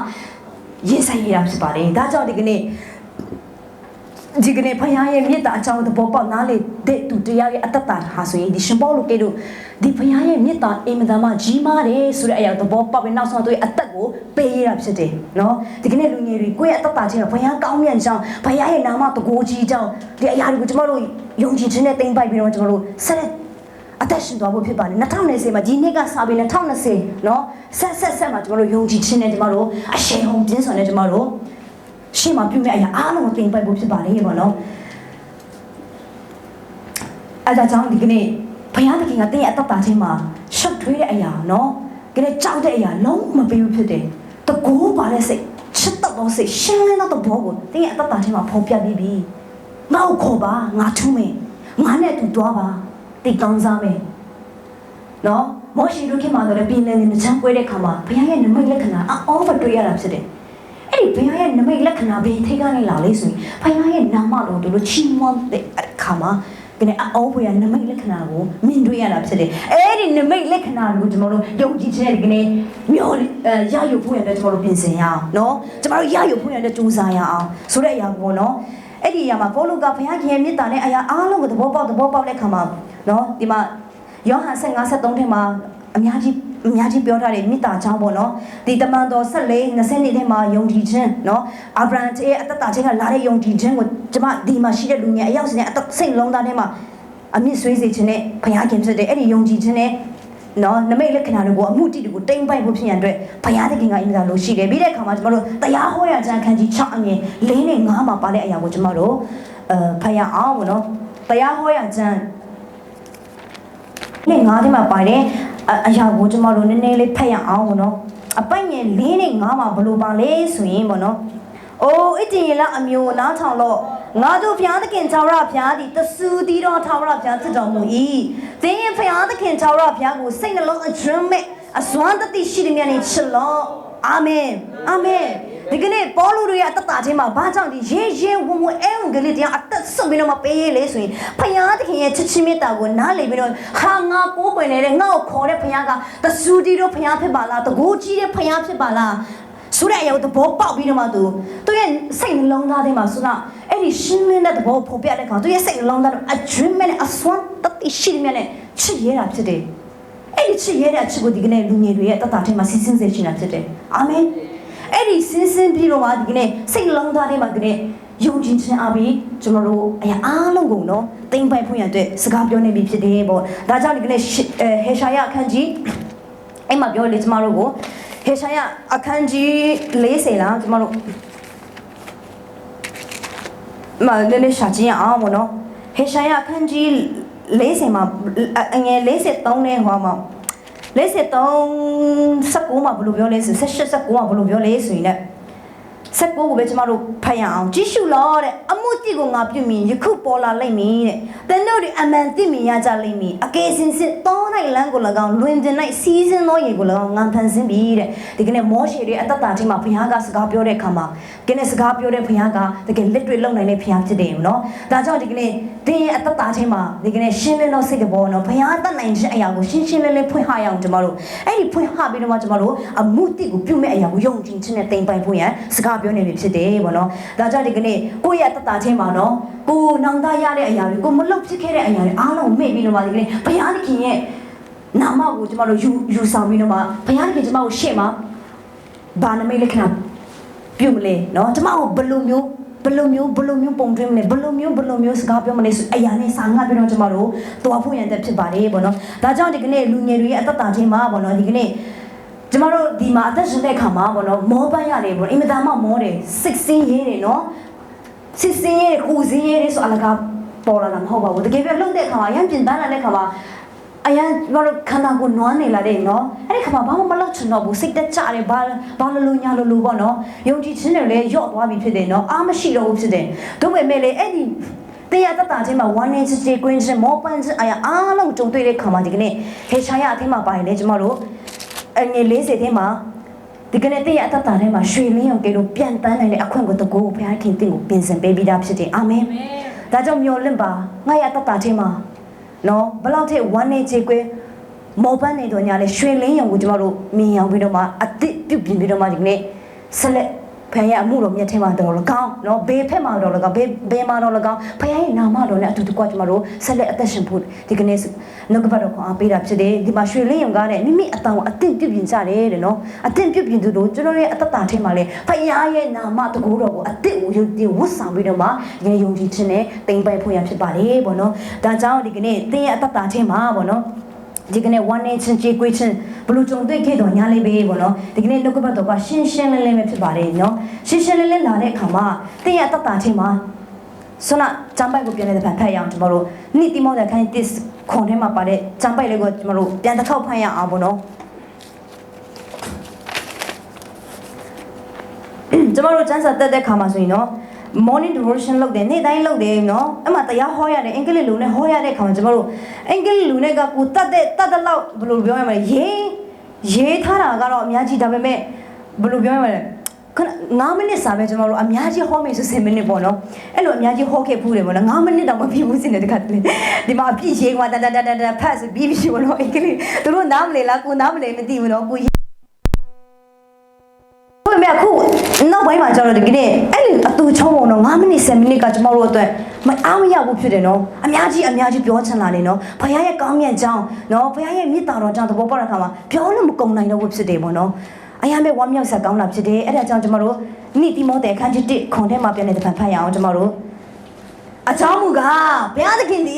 ရင်ဆိုင်ရတာဖြစ်ပါတယ်ဒါကြောင့်ဒီကနေ့ဖယားရဲ့မြတ်တာအကြောင်းသဘောပေါက်နားလေတဲ့သူတရားရဲ့အတ္တတာဟာဆိုရင်ဒီရှင်ပေါလုကဲတို့ဒီဖယားရဲ့မြတ်တာအင်မတန်မှကြီးမားတယ်ဆိုတဲ့အရာသဘောပေါက်ပြီးနောက်ဆုံးသူရဲ့အသက်ကိုပေးရတာဖြစ်တယ်နော်ဒီကနေ့လူငယ်တွေကိုယ့်ရဲ့အတ္တတာချင်းဖယားကောင်းမြတ်ကြောင်းဖယားရဲ့နာမတကိုးကြီးကြောင်းဒီအရာတွေကိုကျွန်တော်တို့ယုံကြည်ခြင်းနဲ့သိမ့်ပိုက်ပြီးတော့ကျွန်တော်တို့ဆက်လက်အသက်ရှင်သွားဖို့ဖြစ်ပါတယ်2020မှာဒီနှစ်ကစပြီး2020နော်ဆက်မှာကျွန်တော်တို့ယုံကြည်ခြင်းနဲ့ကျွန်တော်တို့အရှိန်ဟုန်ပြင်းစွာနဲ့ကျွန်တော်တို့ရှေ့မှာပြုမဲ့အရာအားလုံးကိုတင်ပိုက်ဖို့ဖြစ်ပါလေပေါ့နော်အဲဒါကြောင့်ဒီကနေ့ဘုရားသခင်ကတင်းရဲ့အတ္တတာချင်းမှာရှက်ထွေးတဲ့အရာနော်ကနေ့ကြောက်တဲ့အရာလုံးမပေးဘူးဖြစ်တယ်တကူပါတဲ့စိတ်ချစ်တော့စိတ်ရှင်းလင်းတော့ဘောကိုတင်းရဲ့အတ္တတာချင်းမှာဖော်ပြပြီးပြီငါ့ကိုခေါ်ပါငါထူးမယ်ငါနဲ့တူသွားပါတိတ်ကောင်းစားမယ်နော်မောရှိတို့ခင်မှာတော့ပြင်လင်းနေချမ်းပွဲတဲ့ခါမှာဘုရားရဲ့နမိတ်လက္ခဏာအော်ဖတွေ့ရတာဖြစ်တယ်အဲ့ဒီဘုရားရဲ့နမိတ်လက္ခဏာဘေးထိကနေလာလေဆိုရင်ဘုရားရဲ့နာမတော်တို့လိုချီးမွမ်းတဲ့အခါမှာကနေ့အော်ဘုရားနမိတ်လက္ခဏာကိုမြင်တွေ့ရတာဖြစ်တယ်အဲ့ဒီနမိတ်လက္ခဏာကိုကျွန်တော်တို့ယုံကြည်ခြင်းနဲ့ဒီကနေ့မျောရယူဖို့ရတဲ့ကျွန်တော်တို့ပြင်ဆင်ရအောင်နော်ကျွန်တော်တို့ရယူဖို့ရတဲ့ကြိုးစားရအောင်ဆိုတဲ့အရာပေါ့နော်အဲ့ဒီအရာမှာဘောလုကဘုရားခင်ရဲ့မေတ္တာနဲ့အရာအားလုံးကိုသဘောပေါက်တဲ့ခါမှာနော်ဒီမှာယောဟန်15:73ထဲမှာအများကြီးပြောထားတယ်မေတ္တာကြောင့်ပေါ့နော်ဒီတမန်တော်14:20ထဲမှာယုံကြည်ခြင်းနော်အာဗြဟံရဲ့အတ္တချင်းကလာတဲ့ယုံကြည်ခြင်းကိုကျွန်မဒီမှာရှိတဲ့လူငယ်အယောက်စင်းအတ္တစိတ်လုံးသားထဲမှာအမြင့်ဆွေးစေခြင်းနဲ့ဘုရားခင်ဖြစ်တဲ့အဲ့ဒီယုံကြည်ခြင်းနဲ့နော်နမိတ်လက္ခဏာတွေကိုအမှုတည်တွေကိုတိမ့်ပိုက်ဖို့ဖြစ်ရန်အတွက်ဘုရားသခင်ကအင်မတန်လို့ရှိတယ်ပြီးတဲ့အခါမှာကျွန်တော်တို့တရားဟောရခြင်းအခန်းကြီး6အငယ်4နဲ့5မှာပါတဲ့အရာကိုကျွန်တော်တို့ဖတ်ရအောင်ပေါ့နော်တရားဟောရခြင်းနဲ့5ထဲမှာပါတဲ့အရာကိုကျွန်တော်တို့နည်းနည်းလေးဖတ်ရအောင်ပေါ့နော်အပိုင်ငယ်4နဲ့5မှာဘယ်လိုပါလဲဆိုရင်ပေါ့နော်အိုးအတင်ရလအမျိုးနားထောင်လို့ငါတို့ဘုရားသခင်ထာဝရဘုရားသည်တဆူတည်တော်ထာဝရဘုရားဖြစ်တော်မူ၏သင်ရဲ့ဘုရားသခင်ထာဝရဘုရားကိုစိတ်နှလုံးအကျွမ်းမဲ့အစွမ်းတသိရှိတဲ့များနဲ့ချစ်လို့အာမင်အာမင်ဒီကနေ့ပေါလုတို့ရဲ့အတ္တချင်းမှာဘာကြောင့်ဒီရေဝဝအဲုံကလေးတရားအသက်ဆုံးပြီးတော့မပေးရလေဆိုရင်ဘုရားသခင်ရဲ့ချစ်ချင်းမေတ္တာကိုနားလည်ပြီးတော့ဟာငါကိုးကွယ်နေတဲ့ငါ့ကိုခေါ်တဲ့ဘုရားကတဆူတည်တော်ဘုရားဖြစ်ပါလားတကိုးကြီးတဲ့ဘုရားဖြစ်ပါလားဆိုတဲ့အရာကိုသဘောပေါက်ပြီးတော့မှသူရဲ့စိတ်နှလုံးသားထဲမှာဆိုတော့အဲ့ဒီရှင်းလင်းတဲ့သဘောပေါ်ပြတဲ့ခါသူရဲ့စိတ်နှလုံးသားအကျွမ်းမဲ့အစွမ်းတသိရှိတဲ့နဲ့ချစ်ရတာဖြစ်တယ်အဲ့ဒီချစ်ရတဲ့အချစ်ကိုဒီကနေ့လူငယ်တွေရဲ့တတ်တာထဲမှာဆင်းစေချင်တာဖြစ်တယ်အာမင်အဲ့ဒီဆင်းပြီးတော့မှဒီကနေ့စိတ်နှလုံးသားထဲမှာဒီကနေ့ယုံကြည်ခြင်းအားဖြင့်ကျွန်တော်တို့အရာအားလုံးကိုနော်သိမ့်ပိုက်ဖွင့်ရတဲ့စကားပြောနေပြီဖြစ်တယ်ပေါ့ဒါကြောင့်ဒီကနေ့ဟေရှာယအခန်းကြီးအဲ့မှာပြောလေကျမတို့ကိုဟေရှာယအခန်းကြီး40လားကျမတို့မလည်းလည်းရှာကြည့်အောင်ပေါ့နော်ဟေရှာယအခန်းကြီး40မှာအငယ်43နဲ့ဟောမှာ43 19မှာဘယ်လိုပြောလဲဆို18 19မှာဘယ်လိုပြောလဲဆိုရင်လည်း ဆက်ကိုပဲကျမတို့ဖတ်ရအောင်ကြည့်ရှုလို့တဲ့အမှုတိကိုငါပြုမိယခုပေါ်လာလိမ့်မည်တဲ့တန်တို့ဒီအမှန်သိမြင်ရကြလိမ့်မည်အကယ်စင်စစ်တော၌လမ်းကို၎င်းလွင်တင်၌စီးစင်းသောရေကို၎င်းငါဖန်ဆင်းပြီတဲ့ဒီကနေ့မောရှေရဲ့အတ္တတာချင်းမှာဘုရားကစကားပြောတဲ့အခါမှာဒီကနေ့စကားပြောတဲ့ဘုရားကတကယ်လက်တွေ့လုံနိုင်တဲ့ဘုရားဖြစ်တယ်နော်ဒါကြောင့်ဒီကနေ့တင်းရဲ့အတ္တတာချင်းမှာဒီကနေ့ရှင်းလင်းသောစိတ်တော်နော်ဘုရားတတ်နိုင်တဲ့အရာကိုရှင်းရှင်းလင်းလင်းဖွင့်ဟရအောင်ကျမတို့အဲ့ဒီဖွင့်ဟပြီးတော့မှကျမတို့အမှုတိကိုပြုမဲ့အရာကိုယုံကြည်ခြင်းနဲ့တင်ပိုင်ဖို့ရန်စကားပြောနေပြီဖြစ်တယ်ပေါ့နော်ဒါကြောင့်ဒီကနေ့ကိုယ့်ရဲ့အတ္တတာချင်းမှာနော်ကိုနောင်တရတဲ့အရာတွေကိုမလုပ်ဖြစ်ခဲ့တဲ့အရာတွေအားလုံးမေ့ပြီးတော့မှဒီကနေ့ဘုရားသခင်ရဲ့နာမကိုကျမတို့ယူဆောင်ပြီးတော့မှဘုရားသခင်ကျမကိုရှေ့မှာဘာနမိတ်လက္ခဏာပြုမလဲနော်ကျမကိုဘယ်လိုမျိုးပုံတွင်းမလဲဘယ်လိုမျိုးစကားပြောမလဲဆိုအရာနဲ့စာငါပြီးတော့ကျမတို့တွားဖို့ရန်တဲ့ဖြစ်ပါတယ်ပေါ့နော်ဒါကြောင့်ဒီကနေ့လူငယ်တွေရဲ့အတ္တတာချင်းမှာပေါ့နော်ဒီကနေ့ကျမတို့ဒီမှာအသက်ရှင်တဲ့ခါမှာပေါ့နော်မောပန်းရတယ်ပေါ့အင်မတန်မှမောတယ်စိတ်ဆင်းရဲတယ်နော်စစ်စင်းရဲကိုစင်းရဲဆိုအလကားပေါ်လာတာမဟုတ်ပါဘူးတကယ်ပြလုံတဲ့ခါမှာရမ်းပြင်တန်းလာတဲ့ခါမှာအရန်ဘာလို့ခန္ဓာကိုယ်နွမ်းနေလာတဲ့နော်အဲ့ဒီခါမှာဘာမှမလုပ်ချင်တော့ဘူးစိတ်တက်ကြတယ်ဘာလို့ညာလို့ပေါ့နော်ယုံကြည်ခြင်းတွေလည်းယော့သွားပြီဖြစ်တယ်နော်အားမရှိတော့ဘူးဖြစ်တယ်တို့ပေမဲ့လေအဲ့ဒီတရားတတ်တာချင်းမှာဝမ်းနေချေကွင်းချင်းမောပန်းချင်းအရာအားလုံးကြုံတွေ့တဲ့ခါမှာဒီကနေ့ဟေရှာယအထင်းမှာပါတယ်လေကျမတို့အငယ်40ထဲမှာဒီကနေ့တရားတတ်တာထဲမှာရွှေလင်းအောင်ကဲလို့ပြန်တန်းနိုင်တဲ့အခွင့်ကိုတကူဘုရားခင်တင့်ကိုပြင်ဆင်ပေးပြီးသားဖြစ်တယ်အာမင်ဒါကြောင့်မျှော်လင့်ပါငါရတတ်တာချင်းမှာနော်ဘလောက်ထိဝမ်းနေချေကွဲမောပန်းနေတော့ညာလေရွှေလင်းရုံကိုကျမတို့မြင်အောင်ပြီးတော့မှအသစ်ပြုတ်ပြင်ပြီးတော့မှဒီကနေ့ဆက်လက်ဖခင်ရဲ့အမှုတော်မြတ်ထဲမှာတော်လကောင်းနော်ဘေးဖက်မှာတော်လကောင်းဘေးမှာတော်လကောင်းဖခင်ရဲ့နာမတော်နဲ့အတူတကွကျမတို့ဆက်လက်အသက်ရှင်ဖို့ဒီကနေ့နှုတ်ကပတ်တော်ကိုအားပေးတာဖြစ်တယ်ဒီမှာရွှေလင်းရုံကားနဲ့မိမိအတောင်အသစ်ပြုတ်ပြင်ကြတယ်တဲ့နော်အသစ်ပြုတ်ပြင်သူတို့ကျွန်တော်ရဲ့အသက်တာထဲမှာလေဖခင်ရဲ့နာမတကူတော်ကိုအသစ်ကိုယုံကြည်ဝတ်ဆောင်ပြီးတော့မှဒီကနေ့ယုံကြည်ခြင်းနဲ့တိမ်ပိုင်ဖို့ရဖြစ်ပါတယ်ပေါ့နော်ဒါကြောင့်ဒီကနေ့သင်ရဲ့အသက်တာထဲမှာပေါ့နော်ဒီကနေ့one nation ကြေကွေးချင်းဘလူကြုံတွေ့ခဲ့တော့ညာလေးပဲပေါ့နော်ဒီကနေ့နှုတ်ကပတ်တော်ကရှင်းရှင်းလင်းလင်းပဲဖြစ်ပါတယ်နော်ရှင်းရှင်းလင်းလင်းလာတဲ့အခါမှာသင်ရဲ့အတ္တတာချင်းမှာဆွမ်းကျမ်းပိုက်ကိုပြန်နေတဲ့ဖတ်ရအောင်ကျွန်တော်တို့နေ့တိမောတဲ့ခိုင်းတစ်ခွန်ထဲမှာပါတဲ့ကျမ်းပိုက်လေးကိုကျွန်တော်တို့ပြန်တစ်ခေါက်ဖတ်ရအောင်ပေါ့နော်ကျွန်တော်တို့ကျမ်းစာတက်တဲ့ခါမှာဆိုရင်နော်morning devotion လုပ်တယ်နေ့တိုင်းလုပ်တယ်နော်အဲ့မှာတရားဟောရတယ်အင်္ဂလိပ်လူနဲ့ဟောရတဲ့ခါမှာကျွန်တော်တို့အင်္ဂလိပ်လူနဲ့ကကိုတတ်တဲ့လောက်ဘယ်လိုပြောရမလဲရေးထားတာကတော့အများကြီးဒါပေမဲ့ဘယ်လိုပြောရမလဲ9မိနစ်စာပဲကျွန်တော်တို့အများကြီးဟောမယ်ဆို10မိနစ်ပေါ့နော်အဲ့လိုအများကြီးဟောခဲ့ဖူးတယ်ပေါ့နော်9မိနစ်တောင်မပြည့်ဘူးစင်တဲ့တခါတည်းဒီမှာအပြည့်ရေးကတဖတ်ဆိုပြီးပေါ့နော်အင်္ဂလိပ်သူတို့နားမလဲလားကိုနားမလဲမသိဘူးနော်ကိုအခုနောက်ပိုင်းမှာကျတော့ဒီကနေ့အဲ့ဒီအတူချုံးပုံတော့9မိနစ်10မိနစ်ကကျွန်တော်တို့အတွက်မအားမရဘူးဖြစ်တယ်နော်အများကြီးပြောချင်လာတယ်နော်ဘုရားရဲ့ကောင်းမြတ်ကြောင်းနော်ဘုရားရဲ့မေတ္တာတော်ကြောင့်သဘောပေါက်တဲ့အခါမှာပြောလို့မကုန်နိုင်တော့ဘူးဖြစ်တယ်ပေါ့နော်အရာမဲ့ဝမ်းမြောက်ဆက်ကောင်းတာဖြစ်တယ်အဲ့ဒါကြောင့်ကျွန်တော်တို့နေ့တိမောတဲ့အခန်းကြီး1ခွန်ထဲမှာပြန်နေတဲ့ဖတ်ရအောင်ကျွန်တော်တို့အကြောင်းမူကားဘုရားသခင်သည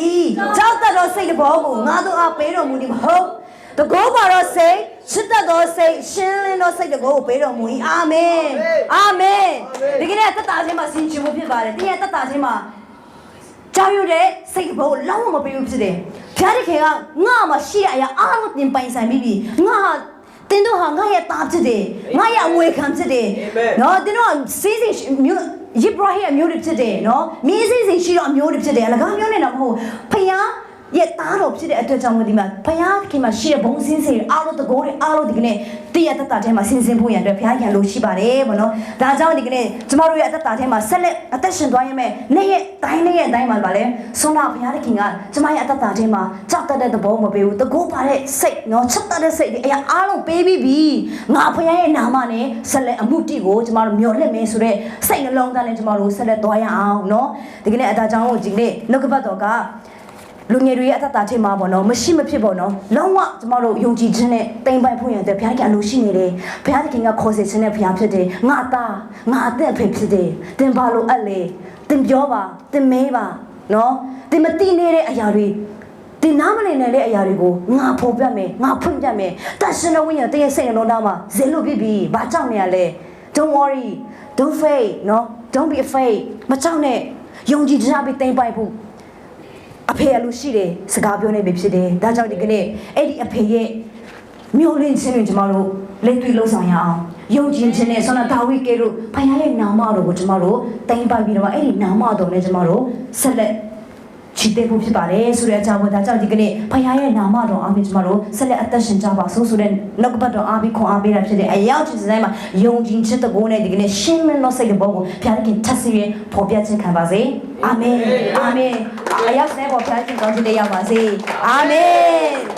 ်ကြောက်တတ်သောစိတ်တဘောကိုငါတို့အားပေးတော်မူသည်မဟုတ်တကောပါတော့စိတ်ချစ်တတ်သောစိတ်ရှင်းလင်းသောစိတ်တကောကိုပေးတော်မူ၏အာမင်အာမင်ဒီကနေ့သက်တာချင်းမှာဆင်ခြင်မှုဖြစ်ပါတယ်တင်းရဲ့သက်တာချင်းမှာကြောက်ရွံ့တဲ့စိတ်တဘောကိုလုံးဝမပေးဘူးဖြစ်တယ်ဘုရားသခင်ကငါ့မှာရှိတဲ့အရာအားလုံးတင်ပိုင်ဆိုင်ပြီးငါတင်းတို့ဟာငါရဲ့သားဖြစ်တယ်ငါရဲ့အဝေခံဖြစ်တယ်နော်တင်းတို့စီးစိမ်မျိုးယေဘရဟိအမျိုးတွေဖြစ်တယ်နော်မင်းစိမ်ရှိတော့အမျိုးတွေဖြစ်တယ်အလကားမျိုးနေတာမဟုတ်ဖယားရဲ့သားတော်ဖြစ်တဲ့အတွက်ကြောင့်ဒီမှာဘုရားခင်မှာရှိတဲ့ဘုံစင်းစိမ်အားလုံးတကောတွေအားလုံးဒီကနေ့တည့်ရတတ်တာထဲမှာဆင်းဖို့ရန်အတွက်ဘုရားခင်လိုရှိပါတယ်ဗောနော်ဒါကြောင့်ဒီကနေ့ကျမတို့ရဲ့အသက်တာထဲမှာဆက်လက်အသက်ရှင်သွားရမယ်နေ့ရက်တိုင်းမှာပါလဲဆုံးတာဘုရားခင်ကကျမရဲ့အသက်တာထဲမှာကြောက်တတ်တဲ့သဘောမပေးဘူးတကောပါတဲ့စိတ်နော်ချစ်တတ်တဲ့စိတ်ဒီအရာအားလုံးပေးပြီးပြီငါဘုရားရဲ့နာမနဲ့ဆက်လက်အမှုတိကိုကျမတို့မျှော်လင့်မယ်ဆိုတဲ့စိတ်နှလုံးသားနဲ့ကျမတို့ဆက်လက်သွားရအောင်နော်ဒီကနေ့အတားကြောင့်ကိုဒီကနေ့နှုတ်ကပတ်တော်ကလူငယ်တွေရဲ့အသက်တာချင်းမှာပေါ့နော်မရှိမဖြစ်ပေါ့နော်လုံးဝကျမတို့ယုံကြည်ခြင်းနဲ့တိမ်ပိုင်ဖို့ရတဲ့ဘုရားကအလိုရှိနေတယ်ဘုရားခင်ကခေါ်စေခြင်းနဲ့ဘုရားဖြစ်တယ်ငါသားငါအသက်ဖေဖြစ်တယ်တင်ပါလို့အပ်လေတင်ပြောပါတင်မေးပါနော်တင်မသိနေတဲ့အရာတွေတင်နားမလည်နိုင်တဲ့အရာတွေကိုငါဖော်ပြမယ်ငါဖွင့်ပြမယ်တန်ရှင်တော်ဝိညာဉ်တရဲ့စိတ်နှလုံးသားမှာဇေလို့ပြပြီးဘာကြောင့်နေရလဲ don't worry don't fade နော် don't be afraid မကြောက်နဲ့ယုံကြည်ခြင်းအပြင်တိမ်ပိုင်ဖို့အဖေအလိုရှိတယ်စကားပြောနေပြီဖြစ်တယ်ဒါကြောင့်ဒီကနေ့အဲ့ဒီအဖေရဲ့မျိုးလင့်ခြင်းတွေကျမတို့လက်တွေ့လှုပ်ဆောင်ရအောင် ယုံကြည်ခြင်းနဲ့ဆန္ဒဒါဝိကဲတို့ဖခင်ရဲ့နာမတော်ကိုကျမတို့တိုင်ပိုက်ပြီးတော့အဲ့ဒီနာမတော်နဲ့ကျမတို့ဆက်လက်ချီးတဲ့ဖို့ဖြစ်ပါတယ်ဆိုတဲ့အကြောင်းကိုဒါကြောင့်ဒီကနေ့ဖခင်ရဲ့နာမတော်အားဖြင့်ကျမတို့ဆက်လက်အသက်ရှင်ကြပါစို့ဆိုတဲ့နှုတ်ကပတ်တော်အားဖြင့်ခွန်အားပေးတာဖြစ်တဲ့အရောက်ချင်စတိုင်းမှာယုံကြည်ခြင်းတကိုးနဲ့ဒီကနေ့ရှင်းမလို့စိတ်တဘောကိုဖခင်ထပ်စီရင်ပေါ်ပြခြင်းခံပါစေအာမင်အာမင်အရောက်စတဲ့ပေါ်ဖခင်ကောင်းချီးတဲ့ရောက်ပါစေအာမင်